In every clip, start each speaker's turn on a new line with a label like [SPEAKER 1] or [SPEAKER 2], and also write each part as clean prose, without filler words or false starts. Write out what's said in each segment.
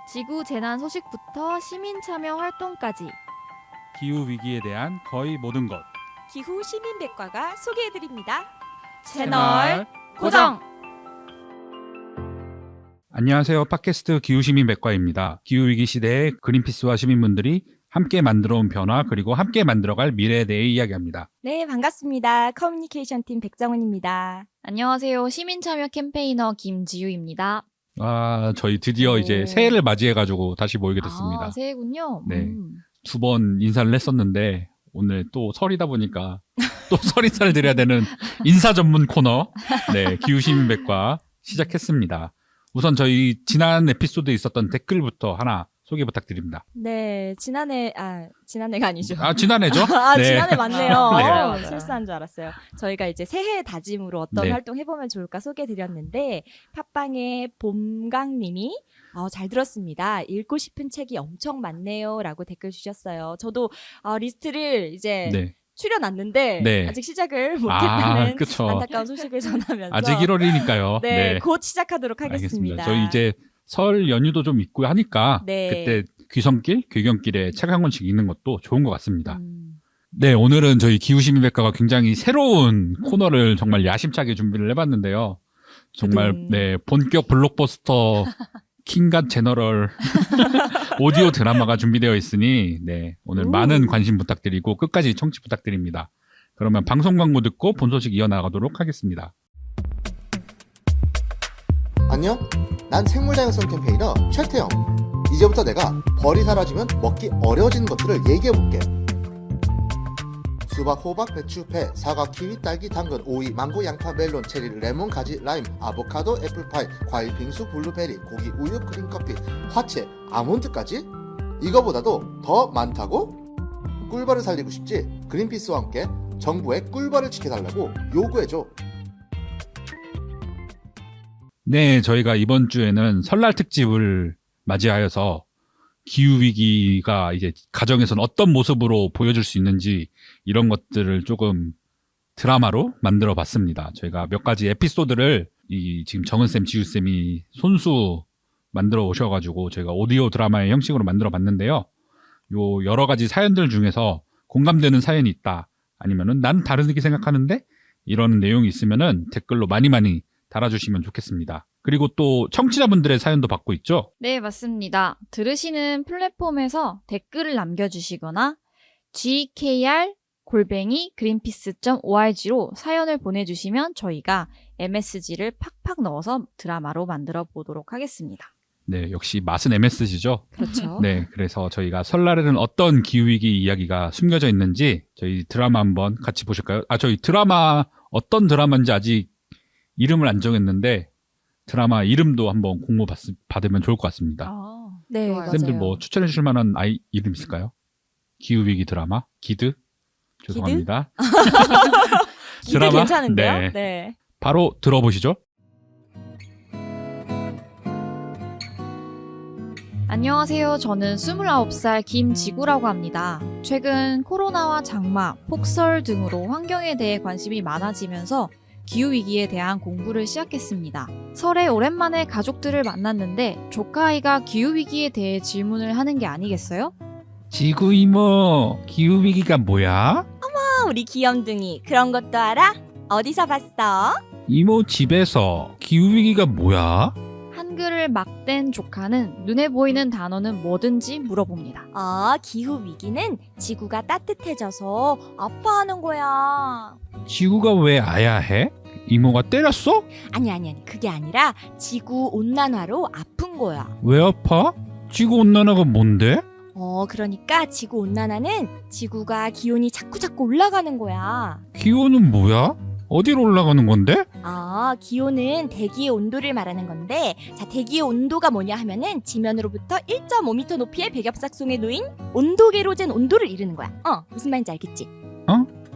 [SPEAKER 1] 지구 재난 소식부터 시민 참여 활동까지
[SPEAKER 2] 기후 위기에 대한 거의 모든 것.
[SPEAKER 3] 기후 시민백과가 소개해드립니다.
[SPEAKER 1] 채널 고정.
[SPEAKER 2] 안녕하세요. 팟캐스트 기후시민백과입니다. 기후위기 시대에 그린피스와 시민분들이 함께 만들어온 변화 그리고 함께 만들어갈 미래에 대해 이야기합니다.
[SPEAKER 3] 네, 반갑습니다. 커뮤니케이션팀 백정은입니다.
[SPEAKER 1] 안녕하세요. 시민 참여 캠페이너 김지유입니다.
[SPEAKER 2] 저희 드디어 이제 새해를 맞이해가지고 다시 모이게 됐습니다.
[SPEAKER 1] 새해군요.
[SPEAKER 2] 네. 2번 인사를 했었는데 오늘 또 설이다 보니까 또 설 인사를 드려야 되는 인사 전문 코너 네, 기후시민백과 시작했습니다. 우선 저희 지난 에피소드에 있었던 댓글부터 하나 소개 부탁드립니다.
[SPEAKER 3] 네, 지난해가 아니죠.
[SPEAKER 2] 지난해죠? 네.
[SPEAKER 3] 지난해 맞네요.
[SPEAKER 2] 네.
[SPEAKER 1] 맞아요.
[SPEAKER 3] 실수한 줄 알았어요. 저희가 이제 새해 다짐으로 어떤
[SPEAKER 2] 네.
[SPEAKER 3] 활동 해보면 좋을까 소개해드렸는데 팟빵의 봄강님이 잘 들었습니다. 읽고 싶은 책이 엄청 많네요. 라고 댓글 주셨어요. 저도 리스트를 이제
[SPEAKER 2] 네.
[SPEAKER 3] 추려놨는데
[SPEAKER 2] 네.
[SPEAKER 3] 아직 시작을 못했다는
[SPEAKER 2] 그쵸.
[SPEAKER 3] 안타까운 소식을 전하면서
[SPEAKER 2] 아직 1월이니까요.
[SPEAKER 3] 네, 곧 시작하도록
[SPEAKER 2] 알겠습니다.
[SPEAKER 3] 하겠습니다.
[SPEAKER 2] 저희 이제 설 연휴도 좀 있고 하니까
[SPEAKER 3] 네.
[SPEAKER 2] 그때 귀성길, 귀경길에 책 한 권씩 읽는 것도 좋은 것 같습니다. 네, 오늘은 저희 기후시민백과가 굉장히 새로운 코너를 정말 야심차게 준비를 해봤는데요. 정말 네, 본격 블록버스터 킹갓 제너럴 오디오 드라마가 준비되어 있으니 네, 오늘 많은 관심 부탁드리고 끝까지 청취 부탁드립니다. 그러면 방송 광고 듣고 본 소식 이어나가도록 하겠습니다.
[SPEAKER 4] 안녕? 난 생물다양성 캠페이너 최태영. 이제부터 내가 벌이 사라지면 먹기 어려워지는 것들을 얘기해볼게. 수박, 호박, 배추, 배, 사과, 키위, 딸기, 당근, 오이, 망고, 양파, 멜론, 체리, 레몬, 가지, 라임, 아보카도, 애플파이, 과일, 빙수, 블루베리, 고기, 우유, 크림, 커피, 화채, 아몬드까지? 이거보다도 더 많다고? 꿀벌을 살리고 싶지? 그린피스와 함께 정부에 꿀벌을 지켜달라고 요구해줘.
[SPEAKER 2] 네, 저희가 이번 주에는 설날 특집을 맞이하여서 기후위기가 이제 가정에서는 어떤 모습으로 보여줄 수 있는지 이런 것들을 조금 드라마로 만들어 봤습니다. 저희가 몇 가지 에피소드를 지금 정은쌤, 지유쌤이 손수 만들어 오셔가지고 저희가 오디오 드라마의 형식으로 만들어 봤는데요. 요 여러 가지 사연들 중에서 공감되는 사연이 있다. 아니면은 난 다르게 생각하는데 이런 내용이 있으면은 댓글로 많이 달아주시면 좋겠습니다. 그리고 또 청취자분들의 사연도 받고 있죠?
[SPEAKER 1] 네, 맞습니다. 들으시는 플랫폼에서 댓글을 남겨주시거나 gkr@greenpeace.org로 사연을 보내주시면 저희가 MSG를 팍팍 넣어서 드라마로 만들어 보도록 하겠습니다.
[SPEAKER 2] 네, 역시 맛은 MSG죠?
[SPEAKER 3] 그렇죠.
[SPEAKER 2] 네, 그래서 저희가 설날에는 어떤 기후위기 이야기가 숨겨져 있는지 저희 드라마 한번 같이 보실까요? 저희 드라마 어떤 드라마인지 아직 이름을 안 정했는데 드라마 이름도 한번 공모 받으면 좋을 것 같습니다.
[SPEAKER 3] 네,
[SPEAKER 1] 좋아요.
[SPEAKER 3] 맞아요.
[SPEAKER 2] 쌤들 뭐 추천해 주실 만한 이름 있을까요? 기후위기 드라마? 기드? 죄송합니다.
[SPEAKER 3] 기대
[SPEAKER 2] 드라마?
[SPEAKER 3] 괜찮은데요?
[SPEAKER 2] 네.
[SPEAKER 3] 네.
[SPEAKER 2] 바로 들어보시죠.
[SPEAKER 1] 안녕하세요. 저는 29살 김지구라고 합니다. 최근 코로나와 장마, 폭설 등으로 환경에 대해 관심이 많아지면서 기후위기에 대한 공부를 시작했습니다. 설에 오랜만에 가족들을 만났는데 조카아이가 기후위기에 대해 질문을 하는 게 아니겠어요?
[SPEAKER 2] 지구 이모, 기후위기가 뭐야?
[SPEAKER 3] 우리 귀염둥이 그런 것도 알아? 어디서 봤어?
[SPEAKER 2] 이모 집에서 기후위기가 뭐야?
[SPEAKER 1] 한글을 막된 조카는 눈에 보이는 단어는 뭐든지 물어봅니다.
[SPEAKER 3] 기후위기는 지구가 따뜻해져서 아파하는 거야.
[SPEAKER 2] 지구가 왜 아야해? 이모가 때렸어?
[SPEAKER 3] 아니, 그게 아니라 지구 온난화로 아픈 거야.
[SPEAKER 2] 왜 아파? 지구 온난화가 뭔데?
[SPEAKER 3] 그러니까 지구 온난화는 지구가 기온이 자꾸 올라가는 거야.
[SPEAKER 2] 기온은 뭐야? 어디로 올라가는 건데?
[SPEAKER 3] 기온은 대기의 온도를 말하는 건데, 자, 대기의 온도가 뭐냐 하면은 지면으로부터 1.5m 높이의 백엽삭송에 놓인 온도계로 잰 온도를 이르는 거야. 무슨 말인지 알겠지?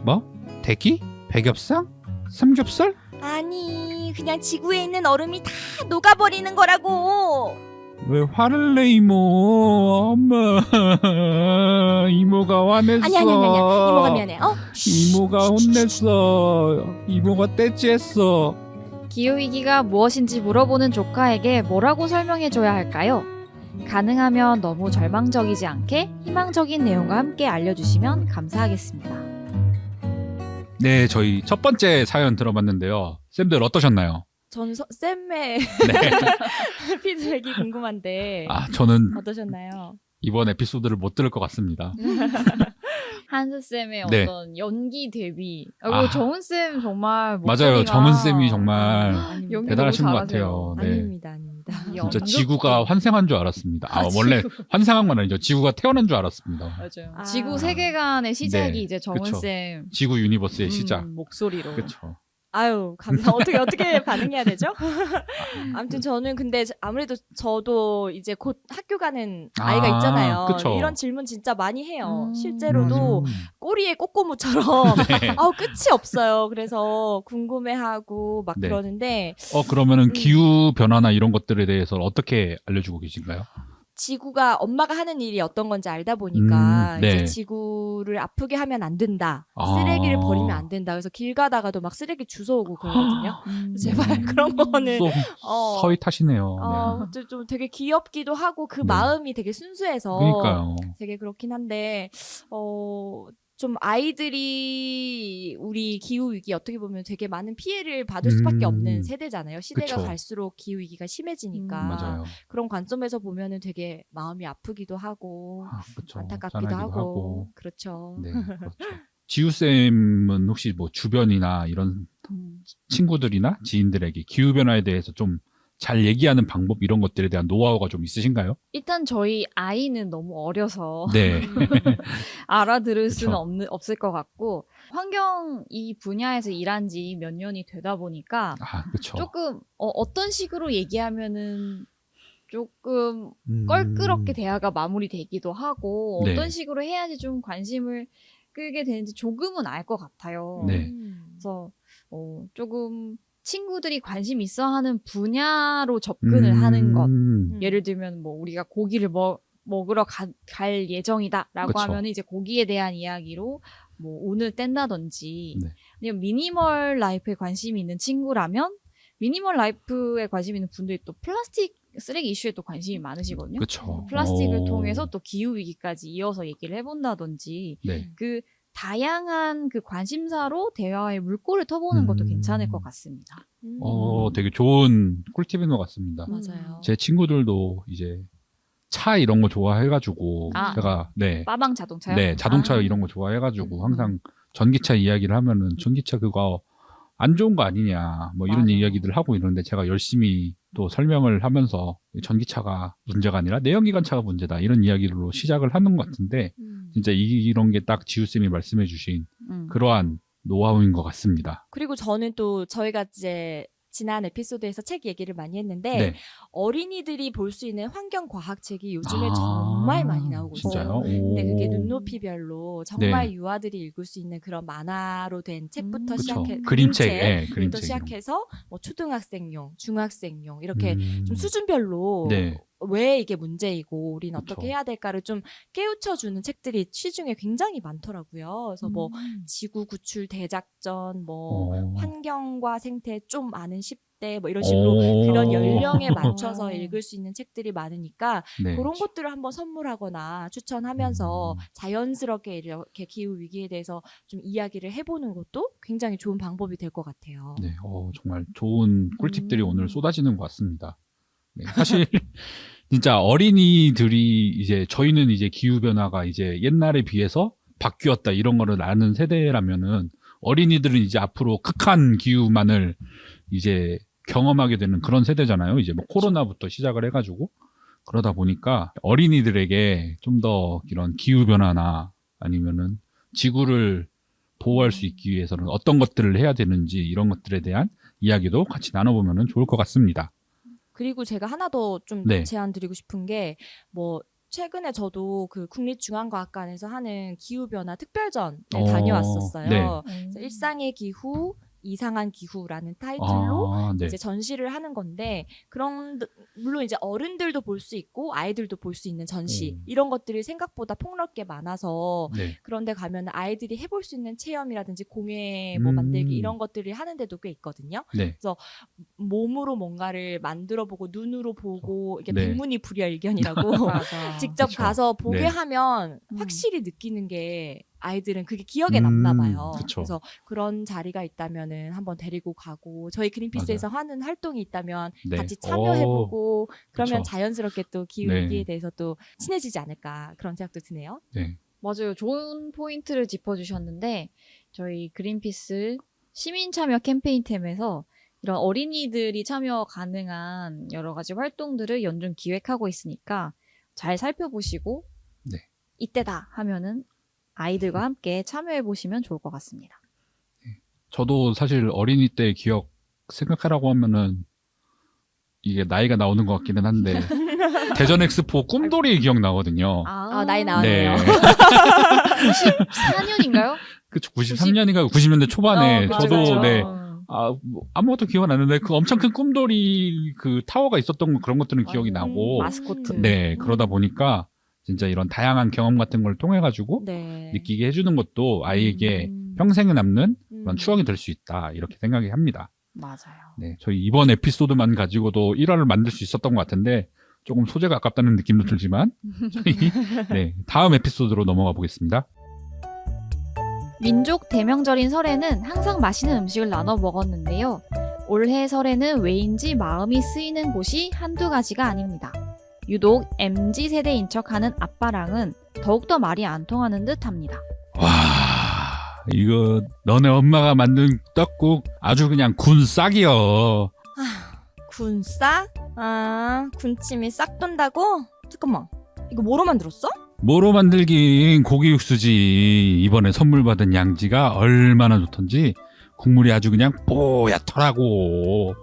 [SPEAKER 2] 뭐? 대기? 백엽상? 삼겹살?
[SPEAKER 3] 아니, 그냥 지구에 있는 얼음이 다 녹아버리는 거라고.
[SPEAKER 2] 왜 화를 내 이모? 엄마 이모가 화냈어.
[SPEAKER 3] 아니야. 이모가 미안해.
[SPEAKER 2] 이모가 혼냈어. 이모가 떼찌했어.
[SPEAKER 1] 기후위기가 무엇인지 물어보는 조카에게 뭐라고 설명해줘야 할까요? 가능하면 너무 절망적이지 않게 희망적인 내용과 함께 알려주시면 감사하겠습니다.
[SPEAKER 2] 네, 저희 첫 번째 사연 들어봤는데요. 쌤들 어떠셨나요?
[SPEAKER 3] 전 쌤의
[SPEAKER 2] 네.
[SPEAKER 3] 피드백이 궁금한데
[SPEAKER 2] 저는
[SPEAKER 3] 어떠셨나요?
[SPEAKER 2] 이번 에피소드를 못 들을 것 같습니다.
[SPEAKER 1] 한스쌤의
[SPEAKER 2] 네.
[SPEAKER 1] 어떤 연기 대비. 그리고 정은쌤 정말
[SPEAKER 2] 맞아요.
[SPEAKER 1] 목소리가
[SPEAKER 2] 정은쌤이 정말
[SPEAKER 3] 아닙니다.
[SPEAKER 1] 연기
[SPEAKER 2] 대단하신 것
[SPEAKER 1] 너무 잘하세요.
[SPEAKER 2] 같아요. 네.
[SPEAKER 3] 아닙니다.
[SPEAKER 2] 진짜
[SPEAKER 1] 연극-
[SPEAKER 2] 지구가 환생한 줄 알았습니다. 원래
[SPEAKER 1] 지구.
[SPEAKER 2] 환생한 건 아니죠. 지구가 태어난 줄 알았습니다.
[SPEAKER 1] 맞아요.
[SPEAKER 3] 아.
[SPEAKER 1] 지구 세계관의 시작이
[SPEAKER 2] 네,
[SPEAKER 1] 이제 정은쌤
[SPEAKER 2] 지구 유니버스의 시작.
[SPEAKER 1] 목소리로.
[SPEAKER 2] 그렇죠.
[SPEAKER 3] 아유, 어떻게 반응해야 되죠? 아무튼 저는 근데 아무래도 저도 이제 곧 학교 가는 아이가
[SPEAKER 2] 아,
[SPEAKER 3] 있잖아요.
[SPEAKER 2] 그쵸.
[SPEAKER 3] 이런 질문 진짜 많이 해요.
[SPEAKER 1] 음.
[SPEAKER 3] 실제로도 꼬리에 꼬꼬무처럼
[SPEAKER 2] 네.
[SPEAKER 3] 끝이 없어요. 그래서 궁금해하고 막
[SPEAKER 2] 네.
[SPEAKER 3] 그러는데
[SPEAKER 2] 그러면은 기후 변화나 이런 것들에 대해서 어떻게 알려주고 계신가요?
[SPEAKER 3] 지구가 엄마가 하는 일이 어떤 건지 알다 보니까
[SPEAKER 2] 네.
[SPEAKER 3] 이제 지구를 아프게 하면 안 된다.
[SPEAKER 2] 아.
[SPEAKER 3] 쓰레기를 버리면 안 된다. 그래서 길 가다가도 막 쓰레기 주워오고 그러거든요. 제발 그런 거는
[SPEAKER 2] 또
[SPEAKER 3] 어,
[SPEAKER 2] 서희 타시네요. 네.
[SPEAKER 3] 좀 되게 귀엽기도 하고 그
[SPEAKER 2] 네.
[SPEAKER 3] 마음이 되게 순수해서
[SPEAKER 2] 그러니까요.
[SPEAKER 3] 되게 그렇긴 한데 좀 아이들이 우리 기후 위기 어떻게 보면 되게 많은 피해를 받을 수밖에 없는 세대잖아요. 시대가
[SPEAKER 2] 그쵸.
[SPEAKER 3] 갈수록 기후 위기가 심해지니까
[SPEAKER 2] 맞아요.
[SPEAKER 3] 그런 관점에서 보면은 되게 마음이 아프기도 하고
[SPEAKER 2] 그렇죠.
[SPEAKER 3] 안타깝기도 하고 그렇죠.
[SPEAKER 2] 네, 그렇죠. 지우쌤은 혹시 뭐 주변이나 이런 친구들이나 지인들에게 기후변화에 대해서 좀 잘 얘기하는 방법 이런 것들에 대한 노하우가 좀 있으신가요?
[SPEAKER 1] 일단 저희 아이는 너무 어려서
[SPEAKER 2] 네.
[SPEAKER 1] 알아들을 수는
[SPEAKER 2] 그쵸.
[SPEAKER 1] 없을 것 같고 환경 이 분야에서 일한 지 몇 년이 되다 보니까
[SPEAKER 2] 그렇죠.
[SPEAKER 1] 조금 어떤 식으로 얘기하면은 조금 껄끄럽게 대화가 마무리되기도 하고
[SPEAKER 2] 네.
[SPEAKER 1] 어떤 식으로 해야지 좀 관심을 끌게 되는지 조금은 알 것 같아요.
[SPEAKER 2] 네.
[SPEAKER 1] 그래서 조금 친구들이 관심 있어 하는 분야로 접근을 하는 것. 예를 들면 뭐 우리가 고기를 먹으러 갈 예정이다라고
[SPEAKER 2] 그쵸.
[SPEAKER 1] 하면 이제 고기에 대한 이야기로 뭐 오늘 뗀다든지
[SPEAKER 2] 네.
[SPEAKER 1] 아니면 미니멀 라이프에 관심이 있는 친구라면 미니멀 라이프에 관심 있는 분들이 또 플라스틱 쓰레기 이슈에 또 관심이 많으시거든요.
[SPEAKER 2] 그렇죠.
[SPEAKER 1] 플라스틱을 통해서 또 기후 위기까지 이어서 얘기를 해본다든지
[SPEAKER 2] 네.
[SPEAKER 1] 그 다양한 그 관심사로 대화의 물꼬를 터보는 것도 괜찮을 것 같습니다.
[SPEAKER 2] 되게 좋은 꿀팁인 것 같습니다.
[SPEAKER 3] 맞아요.
[SPEAKER 2] 제 친구들도 이제 차 이런 거 좋아해가지고 제가
[SPEAKER 1] 빠방 자동차요?
[SPEAKER 2] 네, 자동차 이런 거 좋아해가지고 항상 전기차 이야기를 하면은 전기차 그거 안 좋은 거 아니냐 뭐 이런
[SPEAKER 1] 맞아.
[SPEAKER 2] 이야기들 하고 이러는데 제가 열심히 또 설명을 하면서 전기차가 문제가 아니라 내연기관차가 문제다 이런 이야기로 시작을 하는 것 같은데 진짜 이런 게 딱 지우쌤이 말씀해 주신 그러한 노하우인 것 같습니다.
[SPEAKER 3] 그리고 저는 또 저희가 이제 지난 에피소드에서 책 얘기를 많이 했는데
[SPEAKER 2] 네.
[SPEAKER 3] 어린이들이 볼 수 있는 환경 과학 책이 요즘에 정말 많이 나오고
[SPEAKER 2] 진짜요?
[SPEAKER 3] 있어요. 근데 그게
[SPEAKER 2] 오.
[SPEAKER 3] 눈높이별로 정말
[SPEAKER 2] 네.
[SPEAKER 3] 유아들이 읽을 수 있는 그런 만화로 된 책부터
[SPEAKER 2] 그쵸.
[SPEAKER 3] 시작해
[SPEAKER 2] 그림책,
[SPEAKER 3] 그림책부터
[SPEAKER 2] 그림책
[SPEAKER 3] 시작해서 뭐 초등학생용, 중학생용 이렇게 좀
[SPEAKER 2] 수
[SPEAKER 3] 수준별로
[SPEAKER 2] 네.
[SPEAKER 3] 왜 이게 문제이고 우리는
[SPEAKER 2] 그쵸.
[SPEAKER 3] 어떻게 해야 될까를 좀 깨우쳐주는 책들이 시중에 굉장히 많더라고요. 그래서 뭐 지구 구출 대작전, 뭐 환경과 생태 좀 아는 10대 뭐 이런 식으로 그런 연령에 맞춰서 읽을 수 있는 책들이 많으니까
[SPEAKER 2] 네.
[SPEAKER 3] 그런 것들을 한번 선물하거나 추천하면서 자연스럽게 이렇게 기후 위기에 대해서 좀 이야기를 해보는 것도 굉장히 좋은 방법이 될 것 같아요.
[SPEAKER 2] 네, 정말 좋은 꿀팁들이 오늘 쏟아지는 것 같습니다. 네, 사실 진짜 어린이들이 이제 저희는 이제 기후 변화가 이제 옛날에 비해서 바뀌었다 이런 거를 아는 세대라면은 어린이들은 이제 앞으로 극한 기후만을 이제 경험하게 되는 그런 세대잖아요. 이제 뭐 코로나부터 시작을 해가지고 그러다 보니까 어린이들에게 좀 더 이런 기후 변화나 아니면은 지구를 보호할 수 있기 위해서는 어떤 것들을 해야 되는지 이런 것들에 대한 이야기도 같이 나눠보면 좋을 것 같습니다.
[SPEAKER 3] 그리고 제가 하나 더 좀
[SPEAKER 2] 네.
[SPEAKER 3] 제안 드리고 싶은 게 뭐 최근에 저도 그 국립중앙과학관에서 하는 기후변화 특별전을 다녀왔었어요.
[SPEAKER 2] 네.
[SPEAKER 3] 그래서 일상의 기후, 이상한 기후라는 타이틀로
[SPEAKER 2] 네.
[SPEAKER 3] 이제 전시를 하는 건데 그런 물론 이제 어른들도 볼 수 있고 아이들도 볼 수 있는 전시 이런 것들이 생각보다 폭넓게 많아서
[SPEAKER 2] 네.
[SPEAKER 3] 그런데 가면 아이들이 해볼 수 있는 체험이라든지 공예 뭐 만들기 이런 것들을 하는데도 꽤 있거든요.
[SPEAKER 2] 네.
[SPEAKER 3] 그래서 몸으로 뭔가를 만들어보고 눈으로 보고 이게
[SPEAKER 2] 네.
[SPEAKER 3] 백문이 불여일견이라고
[SPEAKER 1] 맞아.
[SPEAKER 3] 직접
[SPEAKER 2] 그쵸.
[SPEAKER 3] 가서 보게
[SPEAKER 2] 네.
[SPEAKER 3] 하면
[SPEAKER 1] 음.
[SPEAKER 3] 확실히 느끼는 게 아이들은 그게 기억에 남나 봐요.
[SPEAKER 2] 그쵸.
[SPEAKER 3] 그래서 그런 자리가 있다면은 한번 데리고 가고 저희 그린피스에서 하는 활동이 있다면
[SPEAKER 2] 네.
[SPEAKER 3] 같이 참여해보고 그러면
[SPEAKER 2] 그쵸.
[SPEAKER 3] 자연스럽게 또 기후위기에
[SPEAKER 2] 네.
[SPEAKER 3] 대해서 또 친해지지 않을까 그런 생각도 드네요.
[SPEAKER 2] 네.
[SPEAKER 1] 맞아요. 좋은 포인트를 짚어주셨는데 저희 그린피스 시민 참여 캠페인팀에서 이런 어린이들이 참여 가능한 여러 가지 활동들을 연중 기획하고 있으니까 잘 살펴보시고
[SPEAKER 2] 네.
[SPEAKER 1] 이때다 하면은 아이들과 함께 참여해 보시면 좋을 것 같습니다.
[SPEAKER 2] 저도 사실 어린이 때 기억 생각하라고 하면은 이게 나이가 나오는 것 같기는 한데 대전 엑스포 꿈돌이 기억나거든요.
[SPEAKER 3] 나이 나왔네요.
[SPEAKER 2] 네.
[SPEAKER 1] 94년인가요?
[SPEAKER 2] 그쵸. 93년인가 90년대 초반에
[SPEAKER 1] 그쵸,
[SPEAKER 2] 저도
[SPEAKER 1] 그쵸.
[SPEAKER 2] 네. 뭐 아무것도 기억 안 나는데 그 엄청 큰 꿈돌이 그 타워가 있었던 그런 것들은 기억이 나고
[SPEAKER 1] 마스코트.
[SPEAKER 2] 네. 그러다 보니까 진짜 이런 다양한 경험 같은 걸 통해 가지고
[SPEAKER 3] 네.
[SPEAKER 2] 느끼게 해주는 것도 아이에게
[SPEAKER 3] 음.
[SPEAKER 2] 평생에 남는 그런
[SPEAKER 3] 음.
[SPEAKER 2] 추억이 될 수 있다 이렇게 생각이 합니다.
[SPEAKER 1] 맞아요.
[SPEAKER 2] 네, 저희 이번 에피소드만 가지고도 1화를 만들 수 있었던 것 같은데 조금 소재가 아깝다는 느낌도 들지만 저희 네, 다음 에피소드로 넘어가 보겠습니다.
[SPEAKER 1] 민족 대명절인 설에는 항상 맛있는 음식을 나눠 먹었는데요. 올해 설에는 왜인지 마음이 쓰이는 곳이 한두 가지가 아닙니다. 유독 MZ세대인 척하는 아빠랑은 더욱더 말이 안 통하는 듯합니다.
[SPEAKER 2] 와, 이거 너네 엄마가 만든 떡국 아주 그냥 군싹이여.
[SPEAKER 3] 군싹? 군침이 싹 돈다고? 잠깐만. 이거 뭐로 만들었어?
[SPEAKER 2] 뭐로 만들긴 고기 육수지. 이번에 선물 받은 양지가 얼마나 좋던지 국물이 아주 그냥 뽀얗더라고.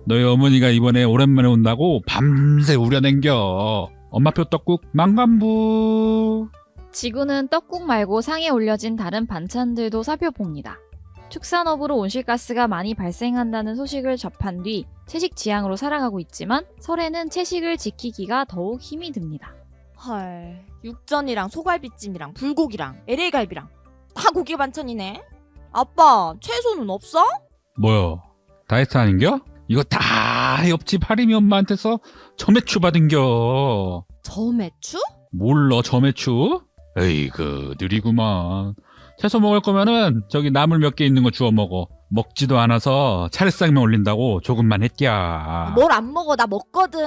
[SPEAKER 2] 너희 어머니가 이번에 오랜만에 온다고 밤새 우려댕겨. 엄마표 떡국 망관부.
[SPEAKER 1] 지구는 떡국 말고 상에 올려진 다른 반찬들도 살펴봅니다. 축산업으로 온실가스가 많이 발생한다는 소식을 접한 뒤 채식 지향으로 살아가고 있지만 설에는 채식을 지키기가 더욱 힘이 듭니다.
[SPEAKER 3] 헐, 육전이랑 소갈비찜이랑 불고기랑 LA갈비랑 다 고기 반찬이네. 아빠, 채소는 없어?
[SPEAKER 2] 뭐야? 다이어트 하는겨? 이거 다 옆집 하림이 엄마한테서 점액추 받은겨.
[SPEAKER 3] 저매추?
[SPEAKER 2] 몰라 점액추? 에이그 느리구만. 채소 먹을 거면은 저기 나물 몇 개 있는 거 주워 먹어. 먹지도 않아서 차례상면 올린다고 조금만 했냐.
[SPEAKER 3] 뭘 안 먹어? 나 먹거든.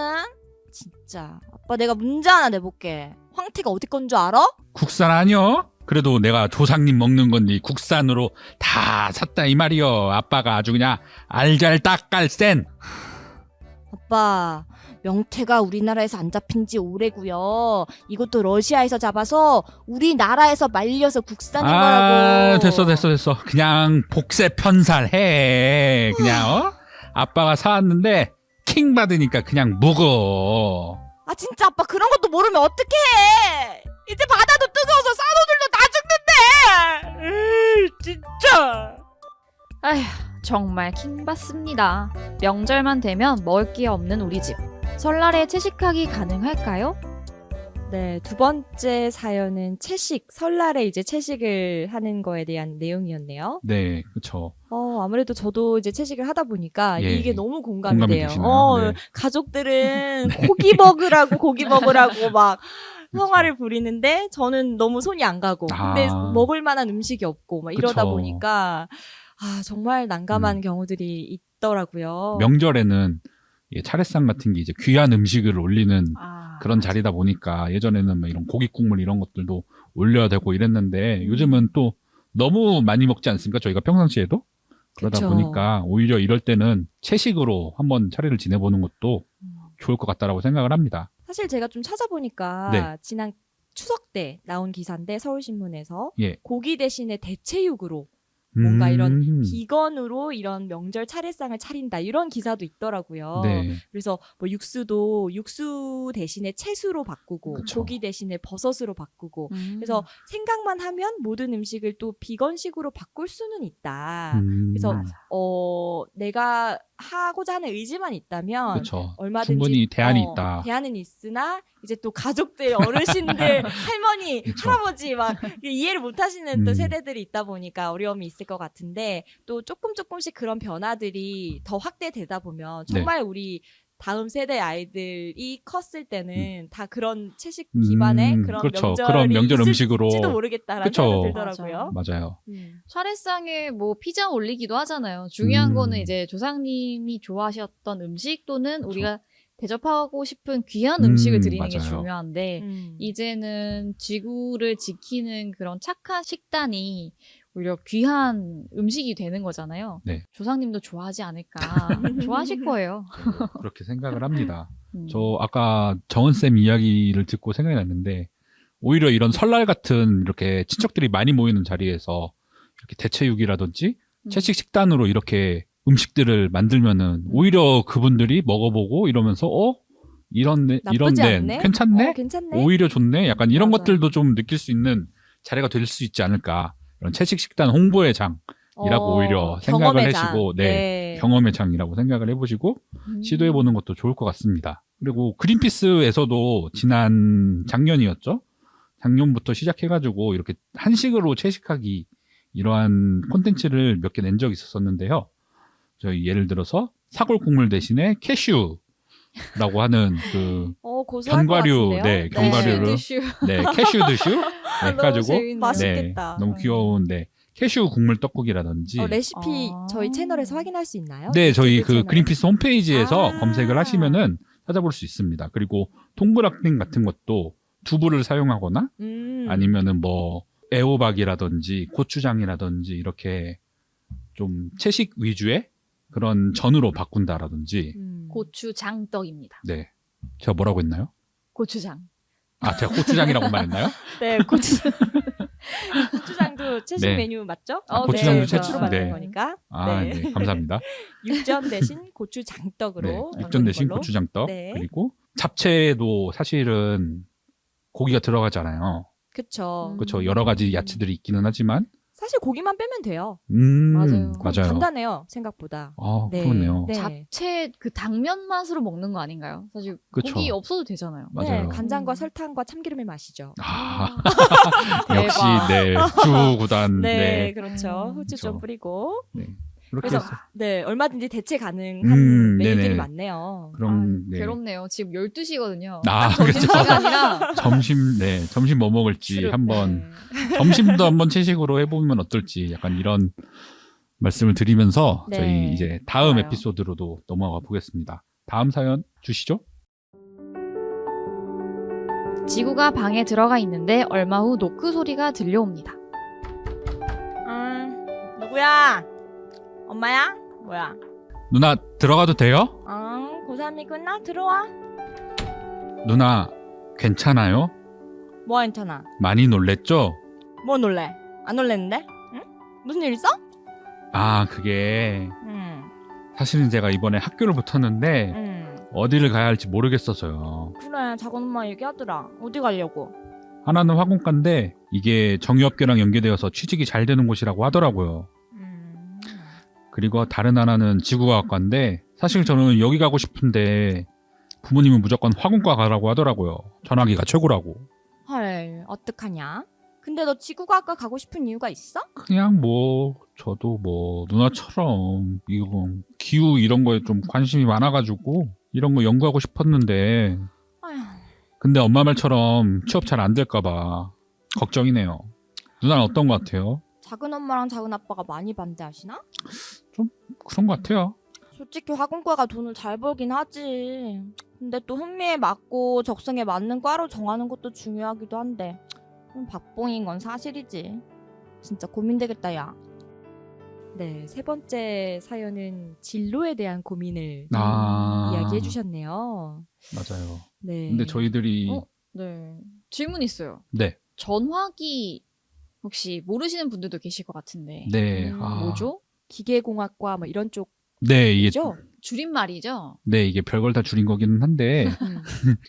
[SPEAKER 3] 진짜. 아빠 내가 문제 하나 내볼게. 황태가 어디 건 줄 알아?
[SPEAKER 2] 국산 아니여? 그래도 내가 조상님 먹는 건데 국산으로 다 샀다 이 말이여. 아빠가 아주 그냥 알잘딱깔센.
[SPEAKER 3] 아빠, 명태가 우리나라에서 안 잡힌 지 오래고요. 이것도 러시아에서 잡아서 우리나라에서 말려서 국산인 거라고.
[SPEAKER 2] 됐어. 그냥 복세 편살해. 그냥 아빠가 사왔는데 킹 받으니까 그냥 먹어.
[SPEAKER 3] 아 진짜 아빠 그런 것도 모르면 어떡해. 이제 바다도 뜨거워서 산호들도 다 죽는데. 진짜.
[SPEAKER 1] 아휴, 정말 킹받습니다. 명절만 되면 먹을 게 없는 우리 집. 설날에 채식하기 가능할까요?
[SPEAKER 3] 네, 두 번째 사연은 채식, 설날에 이제 채식을 하는 거에 대한 내용이었네요.
[SPEAKER 2] 네, 그렇죠.
[SPEAKER 3] 아무래도 저도 이제 채식을 하다 보니까
[SPEAKER 2] 예,
[SPEAKER 3] 이게
[SPEAKER 2] 예.
[SPEAKER 3] 너무 공감이
[SPEAKER 2] 공감이
[SPEAKER 3] 돼요.
[SPEAKER 2] 되시나요? 네.
[SPEAKER 3] 가족들은 고기 먹으라고 막 성화를 부리는데 저는 너무 손이 안 가고 근데 먹을 만한 음식이 없고 막 이러다
[SPEAKER 2] 그쵸.
[SPEAKER 3] 보니까 정말 난감한 경우들이 있더라고요.
[SPEAKER 2] 명절에는 이게 차례상 같은 게 이제 귀한 음식을 올리는
[SPEAKER 1] 아,
[SPEAKER 2] 그런 자리다 보니까 예전에는 뭐 이런 고기 국물 이런 것들도 올려야 되고 이랬는데 요즘은 또 너무 많이 먹지 않습니까? 저희가 평상시에도 그러다
[SPEAKER 3] 그쵸.
[SPEAKER 2] 보니까 오히려 이럴 때는 채식으로 한번 차례를 지내보는 것도 좋을 것 같다라고 생각을 합니다.
[SPEAKER 3] 사실 제가 좀 찾아보니까
[SPEAKER 2] 네.
[SPEAKER 3] 지난 추석 때 나온 기사인데 서울신문에서
[SPEAKER 2] 예.
[SPEAKER 3] 고기 대신에 대체육으로 뭔가 이런 비건으로 이런 명절 차례상을 차린다 이런 기사도 있더라고요.
[SPEAKER 2] 네.
[SPEAKER 3] 그래서 뭐 육수도 육수 대신에 채수로 바꾸고
[SPEAKER 2] 그쵸.
[SPEAKER 3] 고기 대신에 버섯으로 바꾸고 그래서 생각만 하면 모든 음식을 또 비건식으로 바꿀 수는 있다. 그래서 내가 하고자 하는 의지만 있다면
[SPEAKER 2] 그렇죠.
[SPEAKER 3] 얼마든지
[SPEAKER 2] 충분히 대안이 있다.
[SPEAKER 3] 대안은 있으나 이제 또 가족들, 어르신들, 할머니,
[SPEAKER 2] 그쵸.
[SPEAKER 3] 할아버지 막 이해를 못 하시는 또
[SPEAKER 2] 음.
[SPEAKER 3] 세대들이 있다 보니까 어려움이 있을 것 같은데 또 조금씩 그런 변화들이 더 확대되다 보면 정말 우리 다음 세대 아이들이 컸을 때는 다 그런 채식 기반의 그런
[SPEAKER 2] 그렇죠.
[SPEAKER 3] 명절이
[SPEAKER 2] 그런 명절 음식으로.
[SPEAKER 3] 있을지도 모르겠다라는
[SPEAKER 2] 그쵸.
[SPEAKER 3] 생각이 들더라고요.
[SPEAKER 2] 맞아요.
[SPEAKER 1] 차례상에 뭐 피자 올리기도 하잖아요. 중요한 거는
[SPEAKER 2] 음.
[SPEAKER 1] 이제 조상님이 좋아하셨던 음식 또는 우리가 대접하고 싶은 귀한 음식을 드리는 게
[SPEAKER 2] 맞아요.
[SPEAKER 1] 중요한데 이제는 지구를 지키는 그런 착한 식단이 오히려 귀한 음식이 되는 거잖아요.
[SPEAKER 2] 네.
[SPEAKER 1] 조상님도 좋아하지 않을까. 좋아하실 거예요.
[SPEAKER 2] 저도 그렇게 생각을 합니다.
[SPEAKER 1] 음.
[SPEAKER 2] 저 아까 정은쌤 이야기를 듣고 생각이 났는데 오히려 이런 설날 같은 이렇게 친척들이 많이 모이는 자리에서 이렇게 대체육이라든지 채식 식단으로 이렇게 음식들을 만들면은 오히려 그분들이 먹어보고 이러면서 이런데
[SPEAKER 3] 나쁘지 않네?
[SPEAKER 2] 괜찮네?
[SPEAKER 3] 괜찮네.
[SPEAKER 2] 오히려 좋네? 약간 이런
[SPEAKER 3] 맞아요.
[SPEAKER 2] 것들도 좀 느낄 수 있는 자리가 될 수 있지 않을까. 이런 채식 식단 홍보의 장이라고 오히려 생각을
[SPEAKER 3] 경험의 장.
[SPEAKER 2] 하시고
[SPEAKER 3] 네.
[SPEAKER 2] 경험의 장이라고 생각을 해보시고 시도해보는 것도 좋을 것 같습니다. 그리고 그린피스에서도 지난 작년이었죠? 작년부터 시작해가지고 이렇게 한식으로 채식하기 이러한 콘텐츠를 몇 개 낸 적이 있었는데요. 저희 예를 들어서 사골 국물 대신에 캐슈라고 하는 그
[SPEAKER 3] 고소할 것
[SPEAKER 2] 견과류,
[SPEAKER 3] 같은데요?
[SPEAKER 2] 네, 견과류를
[SPEAKER 1] 듀슈.
[SPEAKER 2] 네, 캐슈 드슈 네,
[SPEAKER 1] 너무
[SPEAKER 2] 해가지고
[SPEAKER 1] 재밌네요.
[SPEAKER 3] 맛있겠다.
[SPEAKER 2] 너무 귀여운데 캐슈 국물 떡국이라든지
[SPEAKER 3] 레시피 저희 채널에서 확인할 수 있나요?
[SPEAKER 2] 네, 저희
[SPEAKER 3] 유튜브
[SPEAKER 2] 그
[SPEAKER 3] 채널에?
[SPEAKER 2] 그린피스 홈페이지에서
[SPEAKER 3] 아.
[SPEAKER 2] 검색을 하시면은 찾아볼 수 있습니다. 그리고 통그락땡 같은 것도 두부를 사용하거나 아니면은 뭐 애호박이라든지 고추장이라든지 이렇게 좀 채식 위주의 그런 전으로 바꾼다라든지
[SPEAKER 1] 고추장떡입니다.
[SPEAKER 2] 네. 제가 뭐라고 했나요?
[SPEAKER 1] 고추장.
[SPEAKER 2] 아, 제가 고추장이라고 말했나요?
[SPEAKER 3] 네, 고추장. 고추장도 채식
[SPEAKER 2] 네.
[SPEAKER 3] 메뉴 맞죠?
[SPEAKER 2] 고추장도
[SPEAKER 3] 네,
[SPEAKER 2] 채식,
[SPEAKER 3] 고추로 만든
[SPEAKER 2] 네.
[SPEAKER 3] 거니까.
[SPEAKER 2] 아, 네. 감사합니다.
[SPEAKER 3] 육전 대신 고추장떡으로.
[SPEAKER 2] 네. 육전 대신
[SPEAKER 3] 바꾸는 걸로.
[SPEAKER 2] 고추장떡.
[SPEAKER 3] 네.
[SPEAKER 2] 그리고 잡채도 사실은 고기가 들어가잖아요.
[SPEAKER 3] 그쵸.
[SPEAKER 2] 그렇죠. 여러 가지 야채들이 있기는 하지만
[SPEAKER 3] 사실 고기만 빼면 돼요.
[SPEAKER 1] 맞아요.
[SPEAKER 3] 그건
[SPEAKER 2] 맞아요.
[SPEAKER 3] 간단해요, 생각보다.
[SPEAKER 2] 아,
[SPEAKER 3] 네.
[SPEAKER 2] 그렇네요.
[SPEAKER 3] 네.
[SPEAKER 1] 잡채 그 당면 맛으로 먹는 거 아닌가요? 사실
[SPEAKER 2] 그쵸.
[SPEAKER 1] 고기 없어도 되잖아요.
[SPEAKER 2] 맞아요.
[SPEAKER 3] 네, 간장과 설탕과 참기름의 맛이죠.
[SPEAKER 2] 아,
[SPEAKER 1] 대박.
[SPEAKER 2] 역시 네. 주구단.
[SPEAKER 3] 네,
[SPEAKER 2] 네.
[SPEAKER 3] 그렇죠. 후추 좀
[SPEAKER 2] 그렇죠.
[SPEAKER 3] 뿌리고.
[SPEAKER 2] 네. 그렇게
[SPEAKER 3] 그래서
[SPEAKER 2] 해서
[SPEAKER 3] 네, 얼마든지 대체 가능한 메뉴들이
[SPEAKER 2] 네네.
[SPEAKER 3] 많네요.
[SPEAKER 2] 그럼 네.
[SPEAKER 1] 괴롭네요. 지금 12시거든요.
[SPEAKER 2] 아,
[SPEAKER 1] 점심시간이라.
[SPEAKER 2] 점심 뭐 먹을지
[SPEAKER 3] 주로,
[SPEAKER 2] 한번
[SPEAKER 3] 네.
[SPEAKER 2] 점심도 한번 채식으로 해보면 어떨지 약간 이런 말씀을 드리면서
[SPEAKER 3] 네.
[SPEAKER 2] 저희 이제 다음
[SPEAKER 3] 좋아요.
[SPEAKER 2] 에피소드로도 넘어가 보겠습니다. 다음 사연 주시죠.
[SPEAKER 1] 지구가 방에 들어가 있는데 얼마 후 노크 소리가 들려옵니다.
[SPEAKER 3] 누구야? 엄마야? 뭐야?
[SPEAKER 2] 누나 들어가도 돼요?
[SPEAKER 3] 고3이구나? 들어와.
[SPEAKER 2] 누나 괜찮아요?
[SPEAKER 3] 뭐 괜찮아?
[SPEAKER 2] 많이 놀랬죠?
[SPEAKER 3] 뭐 놀래? 안 놀랬는데? 응? 무슨 일 있어?
[SPEAKER 2] 아 그게
[SPEAKER 3] 응.
[SPEAKER 2] 사실은 제가 이번에 학교를 붙었는데
[SPEAKER 3] 응.
[SPEAKER 2] 어디를 가야 할지 모르겠어서요.
[SPEAKER 3] 그래, 작은 엄마 얘기하더라. 어디 가려고?
[SPEAKER 2] 하나는 화공과인데 이게 정유업계랑 연계되어서 취직이 잘 되는 곳이라고 하더라고요. 그리고 다른 하나는 지구과학과인데 사실 저는 여기 가고 싶은데 부모님은 무조건 화공과 가라고 하더라고요. 전화기가 최고라고.
[SPEAKER 3] 헐, 어떡하냐? 근데 너 지구과학과 가고 싶은 이유가 있어?
[SPEAKER 2] 그냥 뭐 저도 뭐 누나처럼 이거 기후 이런 거에 좀 관심이 많아가지고 이런 거 연구하고 싶었는데
[SPEAKER 3] 아휴,
[SPEAKER 2] 근데 엄마 말처럼 취업 잘 안 될까봐 걱정이네요. 누나는 어떤 것 같아요?
[SPEAKER 3] 작은 엄마랑 작은 아빠가 많이 반대하시나?
[SPEAKER 2] 그런 것 같아요.
[SPEAKER 3] 솔직히 화공과가 돈을 잘 벌긴 하지. 근데 또 흥미에 맞고 적성에 맞는 과로 정하는 것도 중요하기도 한데 좀 박봉인 건 사실이지. 진짜 고민되겠다, 야. 네, 세 번째 사연은 진로에 대한 고민을 이야기해 주셨네요.
[SPEAKER 2] 맞아요.
[SPEAKER 3] 네.
[SPEAKER 2] 근데 저희들이
[SPEAKER 1] 네. 질문 있어요.
[SPEAKER 2] 네.
[SPEAKER 1] 전화기 혹시 모르시는 분들도 계실 것 같은데.
[SPEAKER 2] 네.
[SPEAKER 1] 뭐죠?
[SPEAKER 3] 기계공학과 뭐 이런 쪽이죠?
[SPEAKER 2] 네, 이게
[SPEAKER 1] 줄임말이죠?
[SPEAKER 2] 네, 이게 별걸 다 줄인 거기는 한데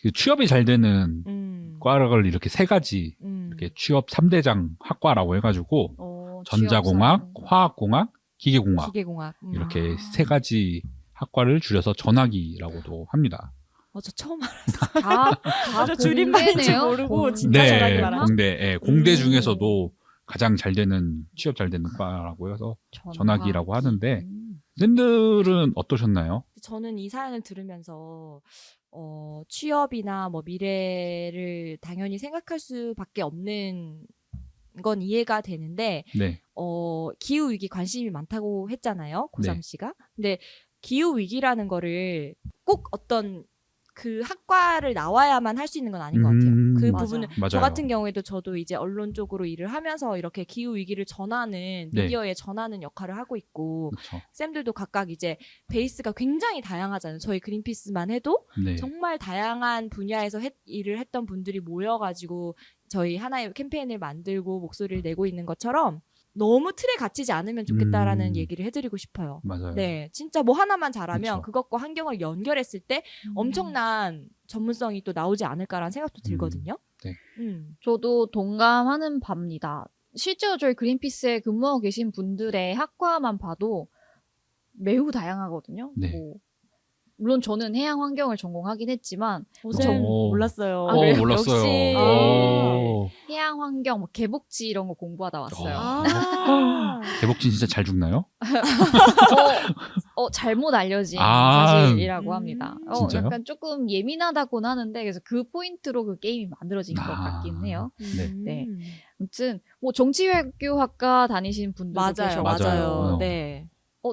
[SPEAKER 2] 그 취업이 잘 되는 과를 이렇게 세 가지 이렇게 취업 3대장 학과라고 해가지고 전자공학, 화학공학, 기계공학,
[SPEAKER 3] 기계공학.
[SPEAKER 2] 이렇게 세 가지 학과를 줄여서 전학이라고도 합니다.
[SPEAKER 3] 저 처음 알았어요.
[SPEAKER 1] 다
[SPEAKER 3] 저 줄임말인지
[SPEAKER 1] 공대네요?
[SPEAKER 3] 모르고 진짜 전학이
[SPEAKER 2] 네,
[SPEAKER 3] 많아요.
[SPEAKER 2] 공대 중에서도 가장 잘 되는 취업 잘 되는 과라고 해서 전학이라고 하는데 쌤들은 어떠셨나요?
[SPEAKER 3] 저는 이 사연을 들으면서 취업이나 뭐 미래를 당연히 생각할 수밖에 없는 건 이해가 되는데
[SPEAKER 2] 네,
[SPEAKER 3] 기후 위기 관심이 많다고 했잖아요, 고삼
[SPEAKER 2] 네.
[SPEAKER 3] 씨가. 근데 기후 위기라는 거를 꼭 어떤 그 학과를 나와야만 할 수 있는 건 아닌 것 같아요. 그
[SPEAKER 1] 맞아.
[SPEAKER 3] 부분은
[SPEAKER 2] 맞아요.
[SPEAKER 3] 저 같은 경우에도 저도 이제 언론 쪽으로 일을 하면서 이렇게 기후 위기를 전하는
[SPEAKER 2] 네.
[SPEAKER 3] 미디어에 전하는 역할을 하고 있고
[SPEAKER 2] 그렇죠.
[SPEAKER 3] 쌤들도 각각 이제 베이스가 굉장히 다양하잖아요. 저희 그린피스만 해도
[SPEAKER 2] 네,
[SPEAKER 3] 정말 다양한 분야에서 일을 했던 분들이 모여가지고 저희 하나의 캠페인을 만들고 목소리를 내고 있는 것처럼 너무 틀에 갇히지 않으면 좋겠다라는 얘기를 해드리고 싶어요.
[SPEAKER 2] 맞아요.
[SPEAKER 3] 네, 진짜 뭐 하나만 잘하면
[SPEAKER 2] 그쵸.
[SPEAKER 3] 그것과 환경을 연결했을 때 엄청난 전문성이 또 나오지 않을까라는 생각도 들거든요.
[SPEAKER 2] 네.
[SPEAKER 1] 저도 동감하는 바입니다. 실제로 저희 그린피스에 근무하고 계신 분들의 학과만 봐도 매우 다양하거든요.
[SPEAKER 2] 네.
[SPEAKER 1] 뭐, 물론 저는 해양 환경을 전공하긴 했지만
[SPEAKER 3] 쌤
[SPEAKER 2] 오.
[SPEAKER 3] 몰랐어요.
[SPEAKER 1] 아, 그래요?
[SPEAKER 2] 몰랐어요.
[SPEAKER 3] 역시.
[SPEAKER 2] 오.
[SPEAKER 1] 해양 환경, 뭐 개복지 이런 거 공부하다 왔어요.
[SPEAKER 2] 개복진 진짜 잘 죽나요?
[SPEAKER 1] 잘못 알려진
[SPEAKER 2] 아.
[SPEAKER 1] 사실이라고 합니다.
[SPEAKER 2] 진짜요?
[SPEAKER 1] 약간 조금 예민하다고는 하는데 그래서 그 포인트로 그 게임이 만들어진 것 같긴 해요. 네. 아무튼 뭐 정치외교학과 다니신 분들도
[SPEAKER 3] 맞아요,
[SPEAKER 1] 계셔가지고
[SPEAKER 3] 맞아요.
[SPEAKER 2] 어.
[SPEAKER 3] 네.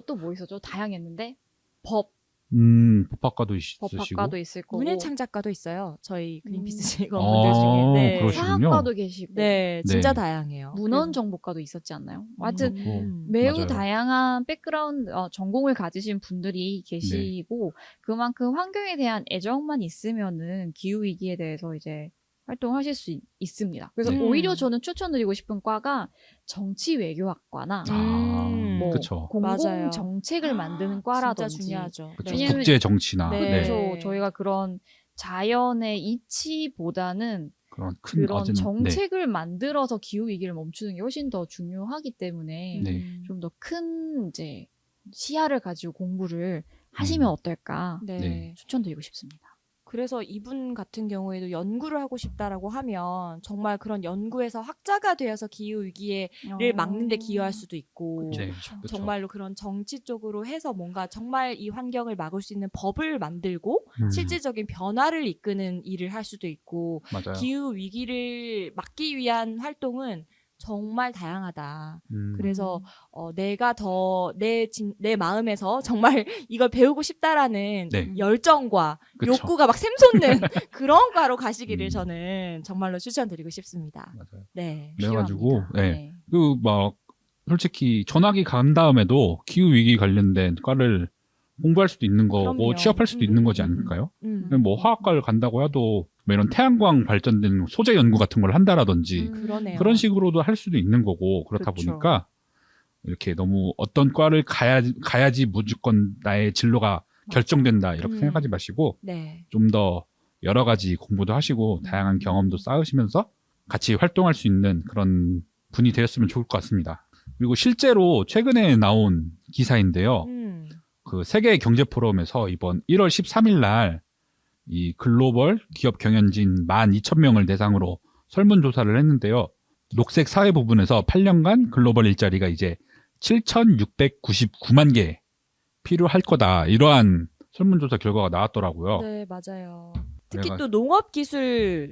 [SPEAKER 1] 또 뭐 있었죠? 다양했는데
[SPEAKER 2] 법학과도 있으시고.
[SPEAKER 1] 법학과도 있을 거고
[SPEAKER 3] 문예창작과도 있어요. 저희 그린피스 직원분들
[SPEAKER 2] 아,
[SPEAKER 3] 중에. 네.
[SPEAKER 2] 그러시군요.
[SPEAKER 1] 사학과도 계시고
[SPEAKER 3] 네, 진짜
[SPEAKER 2] 네.
[SPEAKER 3] 다양해요.
[SPEAKER 1] 문헌정보과도 있었지 않나요? 하여튼
[SPEAKER 3] 음.
[SPEAKER 1] 매우
[SPEAKER 2] 맞아요.
[SPEAKER 1] 다양한 백그라운드 전공을 가지신 분들이 계시고 그만큼 환경에 대한 애정만 있으면은 기후 위기에 대해서 이제 활동하실 수 있습니다. 그래서
[SPEAKER 2] 네.
[SPEAKER 1] 오히려 저는 추천드리고 싶은 과가 정치 외교학과나 뭐
[SPEAKER 2] 그쵸.
[SPEAKER 1] 공공
[SPEAKER 3] 맞아요.
[SPEAKER 1] 정책을 만드는
[SPEAKER 3] 진짜
[SPEAKER 1] 과라든지
[SPEAKER 3] 중요하죠.
[SPEAKER 2] 그쵸.
[SPEAKER 3] 네.
[SPEAKER 1] 왜냐면-
[SPEAKER 2] 국제 정치나
[SPEAKER 3] 네.
[SPEAKER 1] 그래서 저희가 그런 자연의 이치보다는
[SPEAKER 2] 그런 큰
[SPEAKER 1] 그런
[SPEAKER 2] 어진
[SPEAKER 1] 정책을 만들어서 기후 위기를 멈추는 게 훨씬 더 중요하기 때문에
[SPEAKER 2] 네.
[SPEAKER 1] 좀 더 큰 이제 시야를 가지고 공부를 하시면 어떨까
[SPEAKER 3] 네.
[SPEAKER 2] 네.
[SPEAKER 1] 추천드리고 싶습니다.
[SPEAKER 3] 그래서 이분 같은 경우에도 연구를 하고 싶다라고 하면 정말 그런 연구에서 학자가 되어서 기후 위기를 막는 데 기여할 수도 있고
[SPEAKER 2] 네. 그쵸.
[SPEAKER 3] 정말로 그런 정치 쪽으로 해서 뭔가 정말 이 환경을 막을 수 있는 법을 만들고 실질적인 변화를 이끄는 일을 할 수도 있고
[SPEAKER 2] 맞아요.
[SPEAKER 3] 기후 위기를 막기 위한 활동은 정말 다양하다. 그래서 내가 더 내 마음에서 정말 이걸 배우고 싶다라는
[SPEAKER 2] 네.
[SPEAKER 3] 열정과
[SPEAKER 2] 그쵸.
[SPEAKER 3] 욕구가 막 샘솟는 그런 과로 가시기를
[SPEAKER 2] 음.
[SPEAKER 3] 저는 정말로 추천드리고 싶습니다.
[SPEAKER 2] 맞아요.
[SPEAKER 3] 네.
[SPEAKER 2] 그래가지고
[SPEAKER 1] 필요합니다.
[SPEAKER 2] 네. 그 막 솔직히 전학이 간 다음에도 기후 위기 관련된 과를 공부할 수도 있는 거고
[SPEAKER 3] 그럼요.
[SPEAKER 2] 취업할 수도 있는 거지 않을까요? 뭐 화학과를 간다고 해도 뭐 이런 태양광 발전된 소재 연구 같은 걸 한다라든지
[SPEAKER 3] 그러네요.
[SPEAKER 2] 그런 식으로도 할 수도 있는 거고 그렇다
[SPEAKER 1] 그렇죠.
[SPEAKER 2] 보니까 이렇게 너무 어떤 과를 가야지 무조건 나의 진로가 결정된다 이렇게
[SPEAKER 3] 음.
[SPEAKER 2] 생각하지 마시고
[SPEAKER 3] 네.
[SPEAKER 2] 좀 더 여러 가지 공부도 하시고 다양한 경험도 쌓으시면서 같이 활동할 수 있는 그런 분이 되었으면 좋을 것 같습니다. 그리고 실제로 최근에 나온 기사인데요. 그 세계 경제 포럼에서 이번 1월 13일 날 이 글로벌 기업 경영진 12,000명을 대상으로 설문조사를 했는데요. 녹색 사회 부분에서 8년간 글로벌 일자리가 이제 7,699만 개 필요할 거다. 이러한 설문조사 결과가 나왔더라고요.
[SPEAKER 3] 네, 맞아요. 특히
[SPEAKER 2] 내가-
[SPEAKER 3] 또 농업 기술이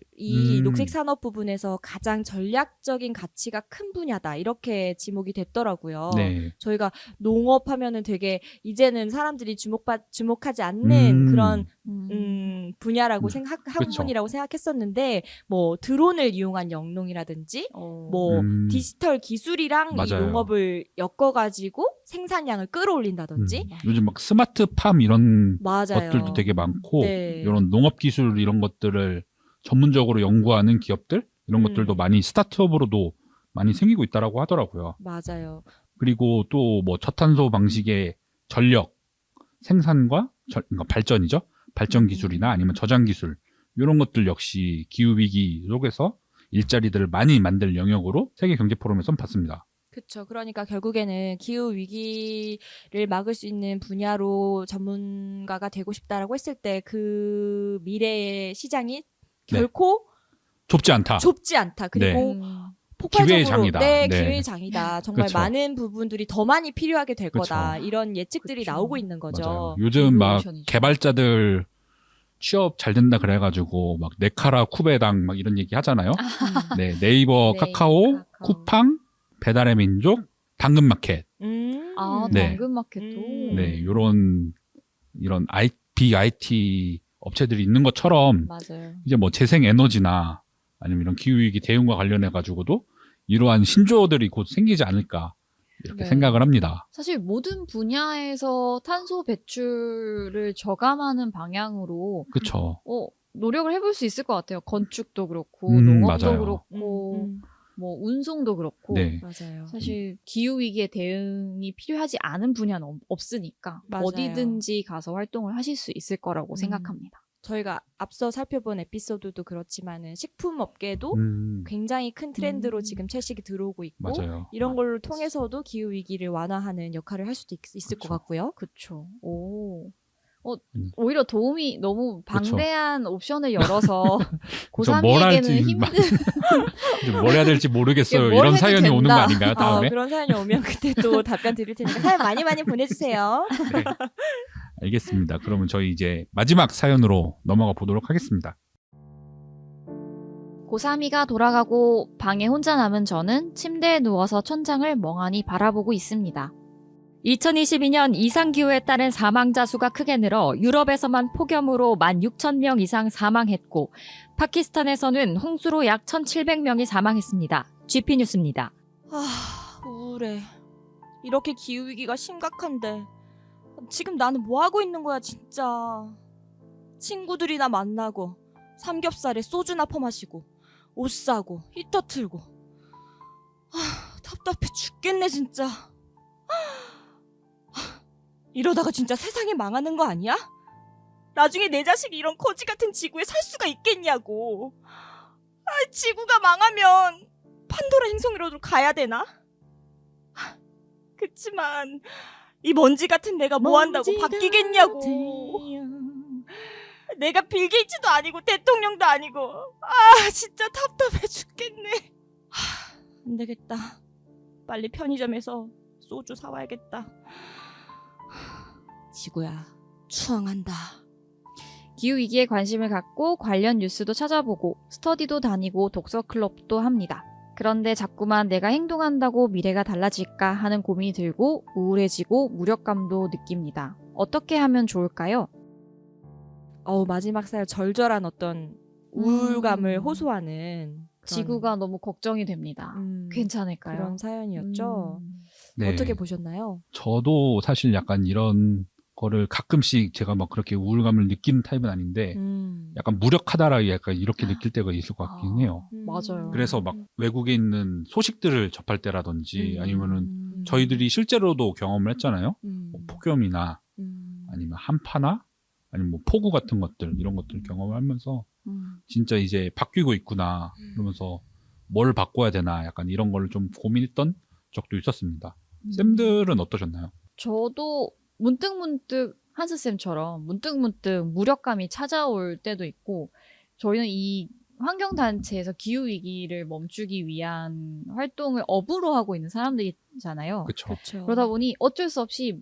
[SPEAKER 2] 음.
[SPEAKER 3] 녹색 산업 부분에서 가장 전략적인 가치가 큰 분야다. 이렇게 지목이 됐더라고요.
[SPEAKER 2] 네.
[SPEAKER 3] 저희가 농업 하면은 되게 이제는 사람들이 주목하지 않는 그런 분야라고
[SPEAKER 2] 그쵸.
[SPEAKER 3] 부분이라고 생각했었는데 뭐 드론을 이용한 영농이라든지 뭐 디지털 기술이랑 이
[SPEAKER 2] 맞아요.
[SPEAKER 3] 농업을 엮어가지고 생산량을 끌어올린다든지
[SPEAKER 2] 요즘 막 스마트팜 이런
[SPEAKER 3] 맞아요.
[SPEAKER 2] 것들도 되게 많고
[SPEAKER 3] 네.
[SPEAKER 2] 이런 농업 기술 이런 것들을 전문적으로 연구하는 기업들 이런 것들도 많이 스타트업으로도 많이 생기고 있다라고 하더라고요.
[SPEAKER 3] 맞아요.
[SPEAKER 2] 그리고 또 뭐 저탄소 방식의 전력 생산과 그러니까 발전이죠. 발전 기술이나 아니면 저장 기술 이런 것들 역시 기후 위기 속에서 일자리들을 많이 만들 영역으로 세계 경제 포럼에서는 봤습니다.
[SPEAKER 3] 그렇죠. 그러니까 결국에는 기후 위기를 막을 수 있는 분야로 전문가가 되고 싶다라고 했을 때 그 미래의 시장이 결코
[SPEAKER 2] 좁지 않다.
[SPEAKER 3] 좁지 않다. 그리고
[SPEAKER 1] 음.
[SPEAKER 3] 폭발적으로
[SPEAKER 2] 기회의 장이다.
[SPEAKER 3] 네,
[SPEAKER 2] 네.
[SPEAKER 3] 기회의 장이다. 정말
[SPEAKER 2] 그쵸.
[SPEAKER 3] 많은 부분들이 더 많이 필요하게 될
[SPEAKER 2] 그쵸.
[SPEAKER 3] 거다. 이런 예측들이
[SPEAKER 1] 그쵸.
[SPEAKER 3] 나오고 있는 거죠.
[SPEAKER 2] 맞아요. 요즘 막
[SPEAKER 1] 인노베이션이죠.
[SPEAKER 2] 개발자들 취업 잘 된다 그래가지고 막 네카라 쿠베당 막 이런 얘기 하잖아요. 네, 네이버,
[SPEAKER 1] 네,
[SPEAKER 2] 카카오, 쿠팡, 배달의 민족, 당근마켓.
[SPEAKER 1] 아,
[SPEAKER 2] 네.
[SPEAKER 1] 당근마켓도.
[SPEAKER 2] 네, 이런 빅 IT 업체들이 있는 것처럼
[SPEAKER 1] 맞아요.
[SPEAKER 2] 이제 뭐 재생 에너지나 아니면 이런 기후 위기 대응과 관련해 가지고도 이러한 신조어들이 곧 생기지 않을까 이렇게
[SPEAKER 1] 네.
[SPEAKER 2] 생각을 합니다.
[SPEAKER 1] 사실 모든 분야에서 탄소 배출을 저감하는 방향으로
[SPEAKER 2] 그렇죠.
[SPEAKER 1] 노력을 해볼 수 있을 것 같아요. 건축도 그렇고, 농업도
[SPEAKER 2] 맞아요.
[SPEAKER 1] 그렇고, 뭐 운송도 그렇고.
[SPEAKER 2] 네.
[SPEAKER 3] 맞아요.
[SPEAKER 1] 사실 기후 위기에 대응이 필요하지 않은 분야는 없으니까
[SPEAKER 3] 맞아요.
[SPEAKER 1] 어디든지 가서 활동을 하실 수 있을 거라고
[SPEAKER 3] 음.
[SPEAKER 1] 생각합니다.
[SPEAKER 3] 저희가 앞서 살펴본 에피소드도 그렇지만은 식품 업계도 굉장히 큰 트렌드로 지금 채식이 들어오고 있고
[SPEAKER 2] 맞아요.
[SPEAKER 3] 이런 걸로 통해서도 기후 위기를 완화하는 역할을 할 수도 있을 것
[SPEAKER 2] 그쵸.
[SPEAKER 3] 같고요.
[SPEAKER 1] 그쵸. 오.
[SPEAKER 2] 오히려
[SPEAKER 1] 도움이 너무
[SPEAKER 2] 그쵸.
[SPEAKER 1] 방대한 옵션을 열어서
[SPEAKER 2] 그쵸, 뭘
[SPEAKER 1] 고3이에게는
[SPEAKER 2] 할지
[SPEAKER 1] 힘든
[SPEAKER 2] 이제 뭘 해야 될지 모르겠어요.
[SPEAKER 1] 뭘
[SPEAKER 2] 이런
[SPEAKER 1] 해도
[SPEAKER 2] 사연이 오는 거
[SPEAKER 1] 된다.
[SPEAKER 2] 아닌가요? 다음에?
[SPEAKER 3] 그런 사연이 오면 그때 또 답변 드릴 테니까 사연 많이 보내주세요.
[SPEAKER 2] 네. 알겠습니다. 그러면 저희 이제 마지막 사연으로 넘어가 보도록 하겠습니다.
[SPEAKER 1] 고3이가 돌아가고 방에 혼자 남은 저는 침대에 누워서 천장을 멍하니 바라보고 있습니다.
[SPEAKER 5] 2022년 이상기후에 따른 사망자 수가 크게 늘어 유럽에서만 폭염으로 16,000명 이상 사망했고 파키스탄에서는 홍수로 약 1,700명이 사망했습니다. GP뉴스입니다.
[SPEAKER 3] 우울해. 이렇게 기후위기가 심각한데 지금 나는 뭐 하고 있는 거야 진짜. 친구들이나 만나고 삼겹살에 소주나 퍼마시고 옷 사고 히터 틀고 답답해 죽겠네 진짜. 이러다가 진짜 세상이 망하는 거 아니야? 나중에 내 자식이 이런 거지 같은 지구에 살 수가 있겠냐고. 지구가 망하면 판도라 행성으로 가야 되나? 그치만 이 먼지 같은 내가 뭐 한다고 바뀌겠냐고. 내가 빌 게이츠도 아니고 대통령도 아니고 진짜 답답해 죽겠네. 안 되겠다. 빨리 편의점에서 소주 사와야겠다. 지구야, 추앙한다.
[SPEAKER 1] 기후위기에 관심을 갖고 관련 뉴스도 찾아보고 스터디도 다니고 독서 클럽도 합니다. 그런데 자꾸만 내가 행동한다고 미래가 달라질까 하는 고민이 들고 우울해지고 무력감도 느낍니다. 어떻게 하면 좋을까요?
[SPEAKER 3] 마지막 사연 절절한 어떤 우울감을 호소하는 그런,
[SPEAKER 1] 지구가 너무 걱정이 됩니다. 괜찮을까요?
[SPEAKER 3] 그런 사연이었죠.
[SPEAKER 2] 네.
[SPEAKER 3] 어떻게 보셨나요?
[SPEAKER 2] 저도 사실 약간 이런 거를 가끔씩 제가 막 그렇게 우울감을 느끼는 타입은 아닌데 약간 무력하다라 약간 이렇게 느낄 때가 있을 것 같긴 해요.
[SPEAKER 1] 맞아요.
[SPEAKER 2] 그래서 막 외국에 있는 소식들을 접할 때라든지 아니면은 저희들이 실제로도 경험을 했잖아요. 뭐 폭염이나 아니면 한파나 아니면 뭐 폭우 같은 것들 이런 것들 경험을 하면서 진짜 이제 바뀌고 있구나 그러면서 뭘 바꿔야 되나 약간 이런 걸 좀 고민했던 적도 있었습니다. 쌤들은 어떠셨나요?
[SPEAKER 1] 저도 문득문득 한스쌤처럼 문득문득 무력감이 찾아올 때도 있고 저희는 이 환경단체에서 기후위기를 멈추기 위한 활동을 업으로 하고 있는 사람들이잖아요.
[SPEAKER 2] 그렇죠.
[SPEAKER 1] 그러다 보니 어쩔 수 없이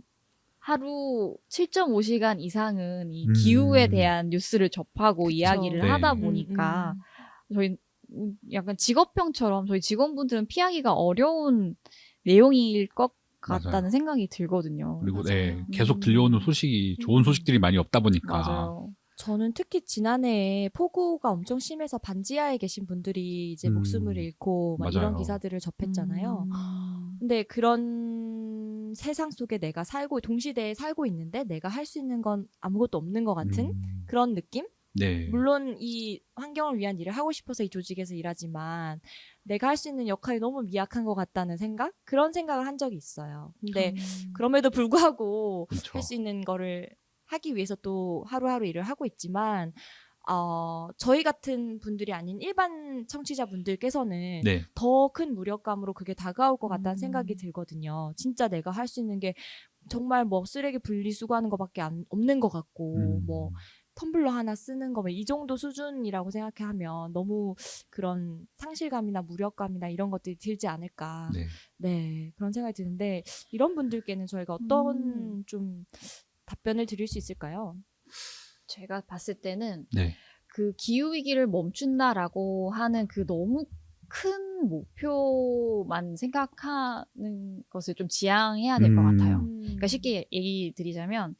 [SPEAKER 1] 하루 7.5시간 이상은 이 기후에 대한 뉴스를 접하고 이야기를
[SPEAKER 2] 네.
[SPEAKER 1] 하다 보니까 저희 약간 직업병처럼 저희 직원분들은 피하기가 어려운 내용일 것 같다는
[SPEAKER 2] 맞아요.
[SPEAKER 1] 생각이 들거든요.
[SPEAKER 2] 그리고
[SPEAKER 3] 맞아요.
[SPEAKER 2] 네, 계속 들려오는 소식이 좋은 소식들이 많이 없다 보니까
[SPEAKER 1] 맞아요.
[SPEAKER 3] 저는 특히 지난해에 폭우가 엄청 심해서 반지하에 계신 분들이 이제 목숨을 잃고 막 이런
[SPEAKER 2] 맞아요.
[SPEAKER 3] 기사들을 접했잖아요. 근데 그런 세상 속에 내가 동시대에 살고 있는데 내가 할 수 있는 건 아무것도 없는 것 같은 그런 느낌?
[SPEAKER 2] 네.
[SPEAKER 3] 물론 이 환경을 위한 일을 하고 싶어서 이 조직에서 일하지만 내가 할 수 있는 역할이 너무 미약한 것 같다는 생각? 그런 생각을 한 적이 있어요. 근데 그럼에도 불구하고
[SPEAKER 2] 그렇죠.
[SPEAKER 3] 할 수 있는 거를 하기 위해서 또 하루하루 일을 하고 있지만 저희 같은 분들이 아닌 일반 청취자분들께서는
[SPEAKER 2] 네.
[SPEAKER 3] 더 큰 무력감으로 그게 다가올 것 같다는 생각이 들거든요. 진짜 내가 할 수 있는 게 정말 뭐 쓰레기 분리수거하는 것밖에 없는 것 같고 뭐 텀블러 하나 쓰는 거 이 정도 수준이라고 생각하면 너무 그런 상실감이나 무력감이나 이런 것들이 들지 않을까.
[SPEAKER 2] 네.
[SPEAKER 3] 네, 그런 생각이 드는데 이런 분들께는 저희가 어떤 좀 답변을 드릴 수 있을까요?
[SPEAKER 1] 제가 봤을 때는
[SPEAKER 2] 네.
[SPEAKER 1] 그 기후위기를 멈춘다라고 하는 그 너무 큰 목표만 생각하는 것을 좀 지양해야 될 것 같아요. 그러니까 쉽게 얘기 드리자면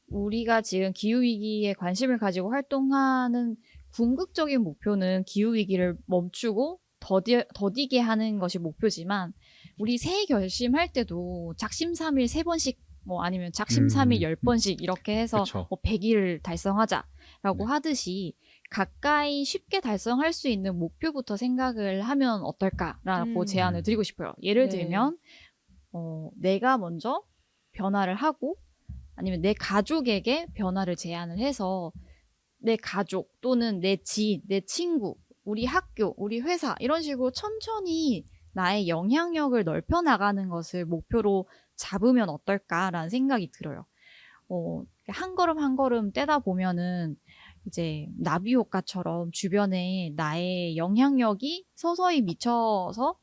[SPEAKER 1] 우리가 지금 기후위기에 관심을 가지고 활동하는 궁극적인 목표는 기후위기를 멈추고 더디게 하는 것이 목표지만 우리 새해 결심할 때도 작심삼일 3번씩 뭐 아니면 작심삼일 10번씩 이렇게 해서
[SPEAKER 2] 그쵸.
[SPEAKER 1] 뭐 100일을 달성하자라고
[SPEAKER 2] 네.
[SPEAKER 1] 하듯이 가까이 쉽게 달성할 수 있는 목표부터 생각을 하면 어떨까라고 제안을 드리고 싶어요. 예를
[SPEAKER 3] 네.
[SPEAKER 1] 들면 내가 먼저 변화를 하고 아니면 내 가족에게 변화를 제안을 해서 내 가족 또는 내 지인, 내 친구, 우리 학교, 우리 회사 이런 식으로 천천히 나의 영향력을 넓혀 나가는 것을 목표로 잡으면 어떨까라는 생각이 들어요. 한 걸음 한 걸음 떼다 보면은 이제 나비 효과처럼 주변에 나의 영향력이 서서히 미쳐서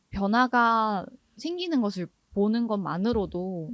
[SPEAKER 1] 변화가 생기는 것을 보는 것만으로도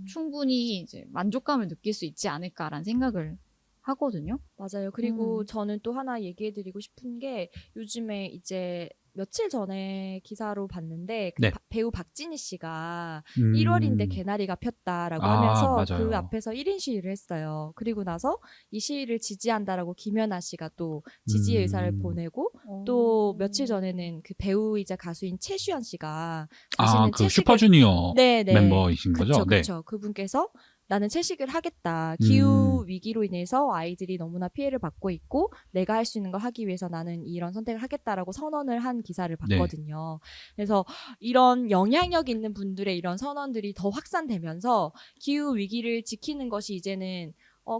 [SPEAKER 1] 충분히 이제 만족감을 느낄 수 있지 않을까라는 생각을 하거든요.
[SPEAKER 3] 맞아요. 그리고 저는 또 하나 얘기해드리고 싶은 게 요즘에 이제 며칠 전에 기사로 봤는데 그
[SPEAKER 2] 네.
[SPEAKER 3] 배우 박진희 씨가 1월인데 개나리가 폈다라고 하면서
[SPEAKER 2] 맞아요.
[SPEAKER 3] 그 앞에서 1인 시위를 했어요. 그리고 나서 이 시위를 지지한다라고 김연아 씨가 또 지지 의사를 보내고 또 며칠 전에는 그 배우이자 가수인 최수연 씨가 자신은
[SPEAKER 2] 그 슈퍼주니어
[SPEAKER 3] 네네.
[SPEAKER 2] 멤버이신 거죠? 네.
[SPEAKER 3] 그렇죠. 그분께서 나는 채식을 하겠다. 기후 위기로 인해서 아이들이 너무나 피해를 받고 있고 내가 할 수 있는 걸 하기 위해서 나는 이런 선택을 하겠다라고 선언을 한 기사를 봤거든요. 그래서 이런 영향력 있는 분들의 이런 선언들이 더 확산되면서 기후 위기를 지키는 것이 이제는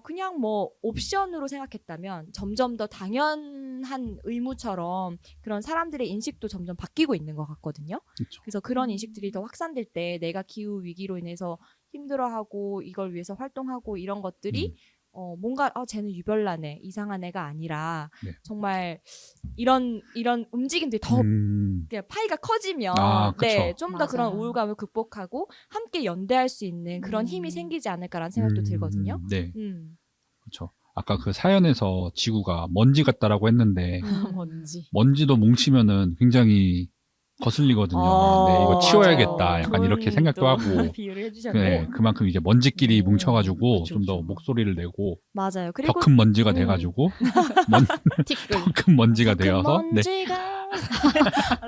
[SPEAKER 3] 그냥 뭐 옵션으로 생각했다면 점점 더 당연한 의무처럼 그런 사람들의 인식도 점점 바뀌고 있는 것 같거든요.
[SPEAKER 2] 그렇죠.
[SPEAKER 3] 그래서 그런 인식들이 더 확산될 때 내가 기후 위기로 인해서 힘들어하고 이걸 위해서 활동하고 이런 것들이 뭔가 쟤는 유별나네 이상한 애가 아니라
[SPEAKER 2] 네.
[SPEAKER 3] 정말 이런 움직임들이 더 그냥 파이가 커지면 좀 더 그런
[SPEAKER 1] 맞아요.
[SPEAKER 3] 우울감을 극복하고 함께 연대할 수 있는 그런 힘이 생기지 않을까라는 생각도 들거든요.
[SPEAKER 2] 네. 그렇죠. 아까 그 사연에서 지구가 먼지 같다라고 했는데 먼지도 뭉치면은 굉장히 거슬리거든요. 네, 이거 치워야겠다. 약간 이렇게 생각도 하고.
[SPEAKER 3] 비유를 해주셨고.
[SPEAKER 2] 네, 그만큼 이제 먼지끼리 뭉쳐가지고 좀 더 목소리를 내고
[SPEAKER 3] 맞아요.
[SPEAKER 2] 더
[SPEAKER 3] 그리고
[SPEAKER 2] 큰 먼지가 돼가지고 더 큰 먼지가 되어서
[SPEAKER 3] 먼지가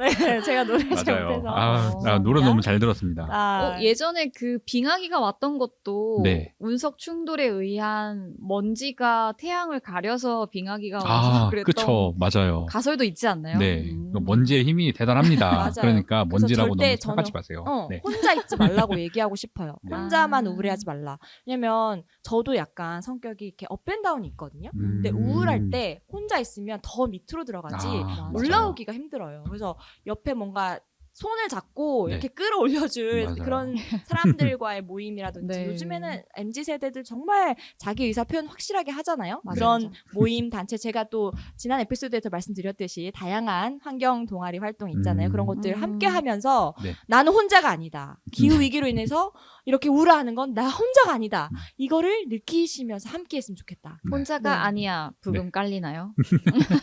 [SPEAKER 3] 네, 제가 노래 잘
[SPEAKER 2] 맞아요.
[SPEAKER 3] 못해서
[SPEAKER 2] 노래 너무 잘 들었습니다.
[SPEAKER 1] 예전에 그 빙하기가 왔던 것도
[SPEAKER 2] 네.
[SPEAKER 1] 운석 충돌에 의한 먼지가 태양을 가려서 빙하기가 와서 그랬던
[SPEAKER 2] 그쵸. 맞아요.
[SPEAKER 1] 가설도 있지 않나요?
[SPEAKER 2] 네. 먼지의 힘이 대단합니다.
[SPEAKER 3] 맞아요.
[SPEAKER 2] 그러니까 먼지라고
[SPEAKER 3] 절대
[SPEAKER 2] 너무 생각하지 마세요. 네.
[SPEAKER 3] 혼자 있지 말라고 얘기하고 싶어요.
[SPEAKER 2] 네.
[SPEAKER 3] 혼자만 우울해하지 말라. 왜냐면 저도 약간 성격이 이렇게 업앤다운이 있거든요. 근데 우울할 때 혼자 있으면 더 밑으로 들어가지 올라오기가 힘들어요. 그래서 옆에 뭔가 손을 잡고
[SPEAKER 2] 네.
[SPEAKER 3] 이렇게 끌어올려줄
[SPEAKER 2] 맞아요.
[SPEAKER 3] 그런 사람들과의 모임이라든지
[SPEAKER 1] 네.
[SPEAKER 3] 요즘에는 MZ세대들 정말 자기 의사 표현 확실하게 하잖아요.
[SPEAKER 1] 맞아요.
[SPEAKER 3] 그런 모임 단체 제가 또 지난 에피소드에서 말씀드렸듯이 다양한 환경 동아리 활동 있잖아요. 그런 것들 함께 하면서
[SPEAKER 2] 네.
[SPEAKER 3] 나는 혼자가 아니다. 기후 위기로 인해서 이렇게 우울해하는 건 나 혼자가 아니다. 이거를 느끼시면서 함께 했으면 좋겠다.
[SPEAKER 1] 혼자가
[SPEAKER 3] 네.
[SPEAKER 1] 아니야. 부금 깔리나요?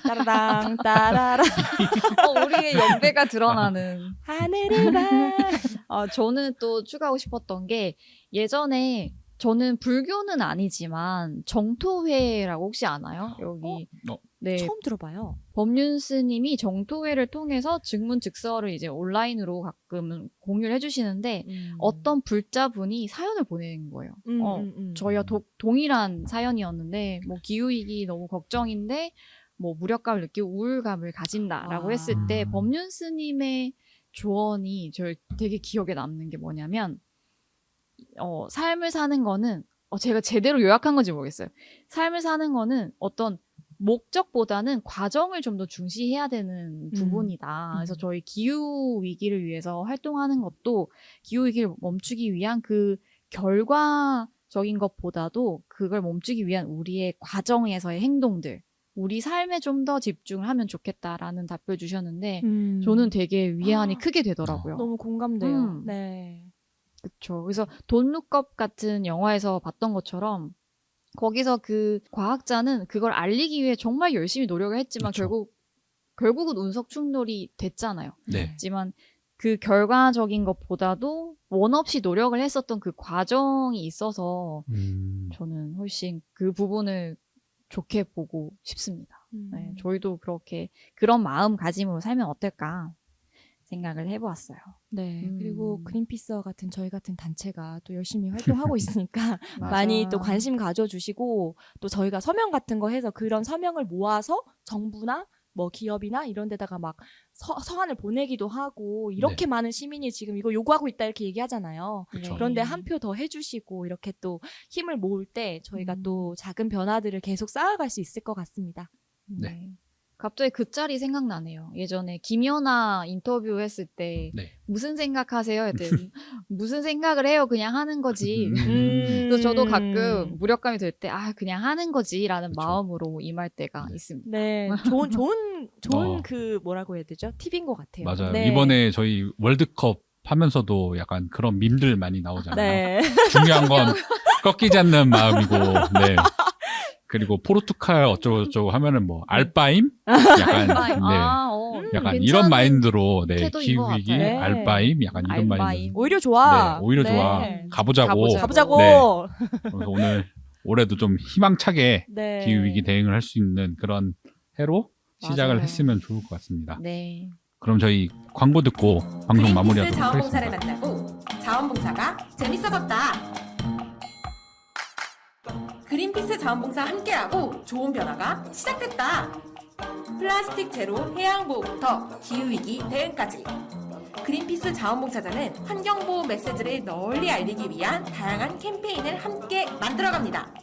[SPEAKER 3] 따라랑 따라라
[SPEAKER 1] 우리의 연배가 드러나는.
[SPEAKER 3] 하늘을 봐.
[SPEAKER 1] 저는 또 추가하고 싶었던 게 저는 불교는 아니지만 정토회라고 혹시 아나요? 여기 네,
[SPEAKER 3] 처음 들어봐요.
[SPEAKER 1] 법륜스님이 정토회를 통해서 증문즉서를 이제 온라인으로 가끔 공유를 해주시는데 어떤 불자분이 사연을 보낸 거예요. 저희와 동일한 사연이었는데 뭐 기후위기 너무 걱정인데 뭐 무력감을 느끼고 우울감을 가진다라고 했을 때 법륜스님의 조언이 저 되게 기억에 남는 게 뭐냐면 삶을 사는 거는 제가 제대로 요약한 건지 모르겠어요. 삶을 사는 거는 어떤 목적보다는 과정을 좀 더 중시해야 되는 부분이다. 그래서 저희 기후 위기를 위해서 활동하는 것도 기후 위기를 멈추기 위한 그 결과적인 것보다도 그걸 멈추기 위한 우리의 과정에서의 행동들, 우리 삶에 좀 더 집중을 하면 좋겠다라는 답변을 주셨는데 저는 되게 위안이 크게 되더라고요.
[SPEAKER 3] 너무 공감돼요. 네.
[SPEAKER 1] 그렇죠. 그래서 돈룩업 같은 영화에서 봤던 것처럼 거기서 그 과학자는 그걸 알리기 위해 정말 열심히 노력을 했지만
[SPEAKER 2] 그쵸.
[SPEAKER 1] 결국은 운석 충돌이 됐잖아요.
[SPEAKER 2] 네.
[SPEAKER 1] 하지만 그 결과적인 것보다도 원 없이 노력을 했었던 그 과정이 있어서 저는 훨씬 그 부분을 좋게 보고 싶습니다. 네, 저희도 그렇게 그런 마음가짐으로 살면 어떨까 생각을 해보았어요.
[SPEAKER 3] 네. 그리고 그린피스와 같은 저희 같은 단체가 또 열심히 활동하고 있으니까 많이 또 관심 가져주시고 또 저희가 서명 같은 거 해서 그런 서명을 모아서 정부나 뭐 기업이나 이런 데다가 막 서한을 보내기도 하고 이렇게 많은 시민이 지금 이거 요구하고 있다 이렇게 얘기하잖아요.
[SPEAKER 2] 그쵸.
[SPEAKER 3] 그런데 한 표 더 해주시고 이렇게 또 힘을 모을 때 저희가 또 작은 변화들을 계속 쌓아갈 수 있을 것 같습니다.
[SPEAKER 2] 네.
[SPEAKER 1] 갑자기 그 짤이 생각나네요. 예전에 김연아 인터뷰 했을 때 무슨 생각하세요? 했더니 무슨 생각을 해요? 그냥 하는 거지. 그래서 저도 가끔 무력감이 들 때 그냥 하는 거지라는
[SPEAKER 2] 그쵸.
[SPEAKER 1] 마음으로 임할 때가 있습니다.
[SPEAKER 3] 네, 좋은 그 뭐라고 해야 되죠? 팁인 것 같아요.
[SPEAKER 2] 맞아요.
[SPEAKER 3] 네.
[SPEAKER 2] 이번에 저희 월드컵 하면서도 약간 그런 밈들 많이 나오잖아요.
[SPEAKER 3] 네.
[SPEAKER 2] 중요한 건 꺾이지 않는 마음이고, 네. 그리고 포르투갈 어쩌고저쩌고 하면은 뭐 알바임? 약간 약간 이런 마인드로 기후위기
[SPEAKER 3] 네.
[SPEAKER 2] 알바임? 약간 이런 마인드.
[SPEAKER 3] 오히려 좋아.
[SPEAKER 2] 네, 오히려
[SPEAKER 3] 네.
[SPEAKER 2] 좋아. 가보자고.
[SPEAKER 3] 가보자고.
[SPEAKER 2] 네. 그래서 오늘 올해도 좀 희망차게
[SPEAKER 3] 네.
[SPEAKER 2] 기후위기 대응을 할 수 있는 그런 해로 시작을
[SPEAKER 1] 맞아요.
[SPEAKER 2] 했으면 좋을 것 같습니다.
[SPEAKER 1] 네.
[SPEAKER 2] 그럼 저희 광고 듣고 방송 마무리하도록
[SPEAKER 6] 그린피스 자원봉사를
[SPEAKER 2] 하겠습니다.
[SPEAKER 6] 만나고 자원봉사가 재밌어졌다. 그린피스 자원봉사 함께하고 좋은 변화가 시작됐다. 플라스틱 제로 해양보호부터 기후위기 대응까지. 그린피스 자원봉사자는 환경보호 메시지를 널리 알리기 위한 다양한 캠페인을 함께 만들어갑니다.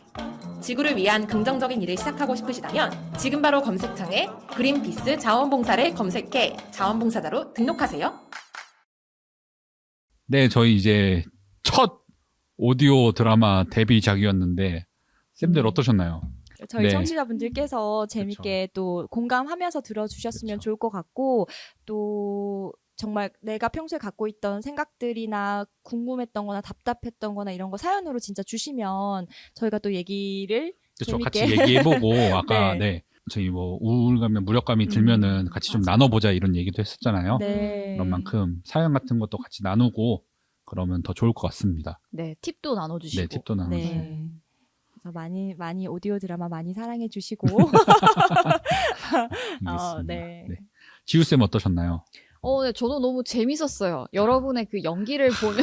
[SPEAKER 6] 지구를 위한 긍정적인 일을 시작하고 싶으시다면 지금 바로 검색창에 그린피스 자원봉사를 검색해 자원봉사자로 등록하세요.
[SPEAKER 2] 네, 저희 이제 첫 오디오 드라마 데뷔작이었는데 쌤들 어떠셨나요?
[SPEAKER 3] 저희
[SPEAKER 2] 네.
[SPEAKER 3] 청취자분들께서 재밌게 또 공감하면서 들어주셨으면
[SPEAKER 2] 그쵸.
[SPEAKER 3] 좋을 것 같고 또 정말 내가 평소에 갖고 있던 생각들이나 궁금했던 거나 답답했던 거나 이런 거 사연으로 진짜 주시면 저희가 또 얘기를
[SPEAKER 2] 그렇죠.
[SPEAKER 3] 재밌게
[SPEAKER 2] 같이 얘기해보고 아까 저희 뭐 우울감이나 무력감이 들면은 같이 좀
[SPEAKER 3] 맞아.
[SPEAKER 2] 나눠보자 이런 얘기도 했었잖아요.
[SPEAKER 3] 네.
[SPEAKER 2] 그런 만큼 사연 같은 것도 같이 나누고 그러면 더 좋을 것 같습니다.
[SPEAKER 1] 네, 팁도 나눠주시고.
[SPEAKER 2] 네, 팁도 나누고.
[SPEAKER 3] 네. 그래서 많이 오디오 드라마 많이 사랑해 주시고
[SPEAKER 2] 알겠습니다.
[SPEAKER 3] 네.
[SPEAKER 2] 네. 지우쌤 어떠셨나요?
[SPEAKER 1] 네, 저도 너무 재밌었어요. 여러분의 그 연기를 보는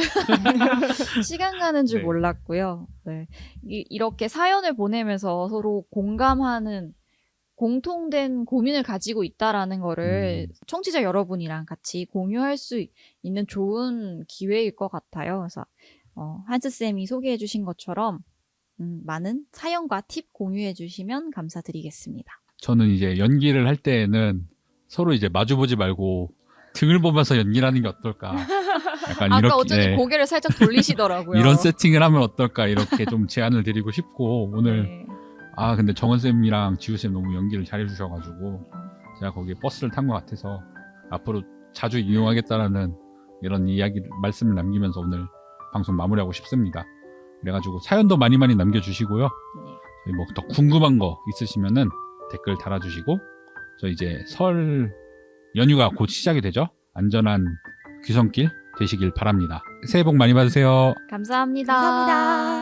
[SPEAKER 1] 시간 가는 줄
[SPEAKER 2] 네.
[SPEAKER 1] 몰랐고요. 네. 이렇게 사연을 보내면서 서로 공감하는 공통된 고민을 가지고 있다라는 거를 청취자 여러분이랑 같이 공유할 수 있는 좋은 기회일 것 같아요. 그래서 한스쌤이 소개해 주신 것처럼 많은 사연과 팁 공유해 주시면 감사드리겠습니다.
[SPEAKER 2] 저는 이제 연기를 할 때에는 서로 이제 마주보지 말고 등을 보면서 연기를 하는 게 어떨까. 약간
[SPEAKER 1] 아까
[SPEAKER 2] 이렇게
[SPEAKER 1] 어쩐지 고개를 살짝 돌리시더라고요.
[SPEAKER 2] 이런 세팅을 하면 어떨까 이렇게 좀 제안을 드리고 싶고 오늘
[SPEAKER 1] 네.
[SPEAKER 2] 근데 정은쌤이랑 지우쌤 너무 연기를 잘해주셔가지고 제가 거기에 버스를 탄 것 같아서 앞으로 자주 이용하겠다라는 이런 말씀을 남기면서 오늘 방송 마무리하고 싶습니다. 그래가지고 사연도 많이 남겨주시고요.
[SPEAKER 1] 네.
[SPEAKER 2] 저희 뭐 더 궁금한 거 있으시면은 댓글 달아주시고 저 이제 설 연휴가 곧 시작이 되죠. 안전한 귀성길 되시길 바랍니다. 새해 복 많이 받으세요.
[SPEAKER 1] 감사합니다.
[SPEAKER 3] 감사합니다.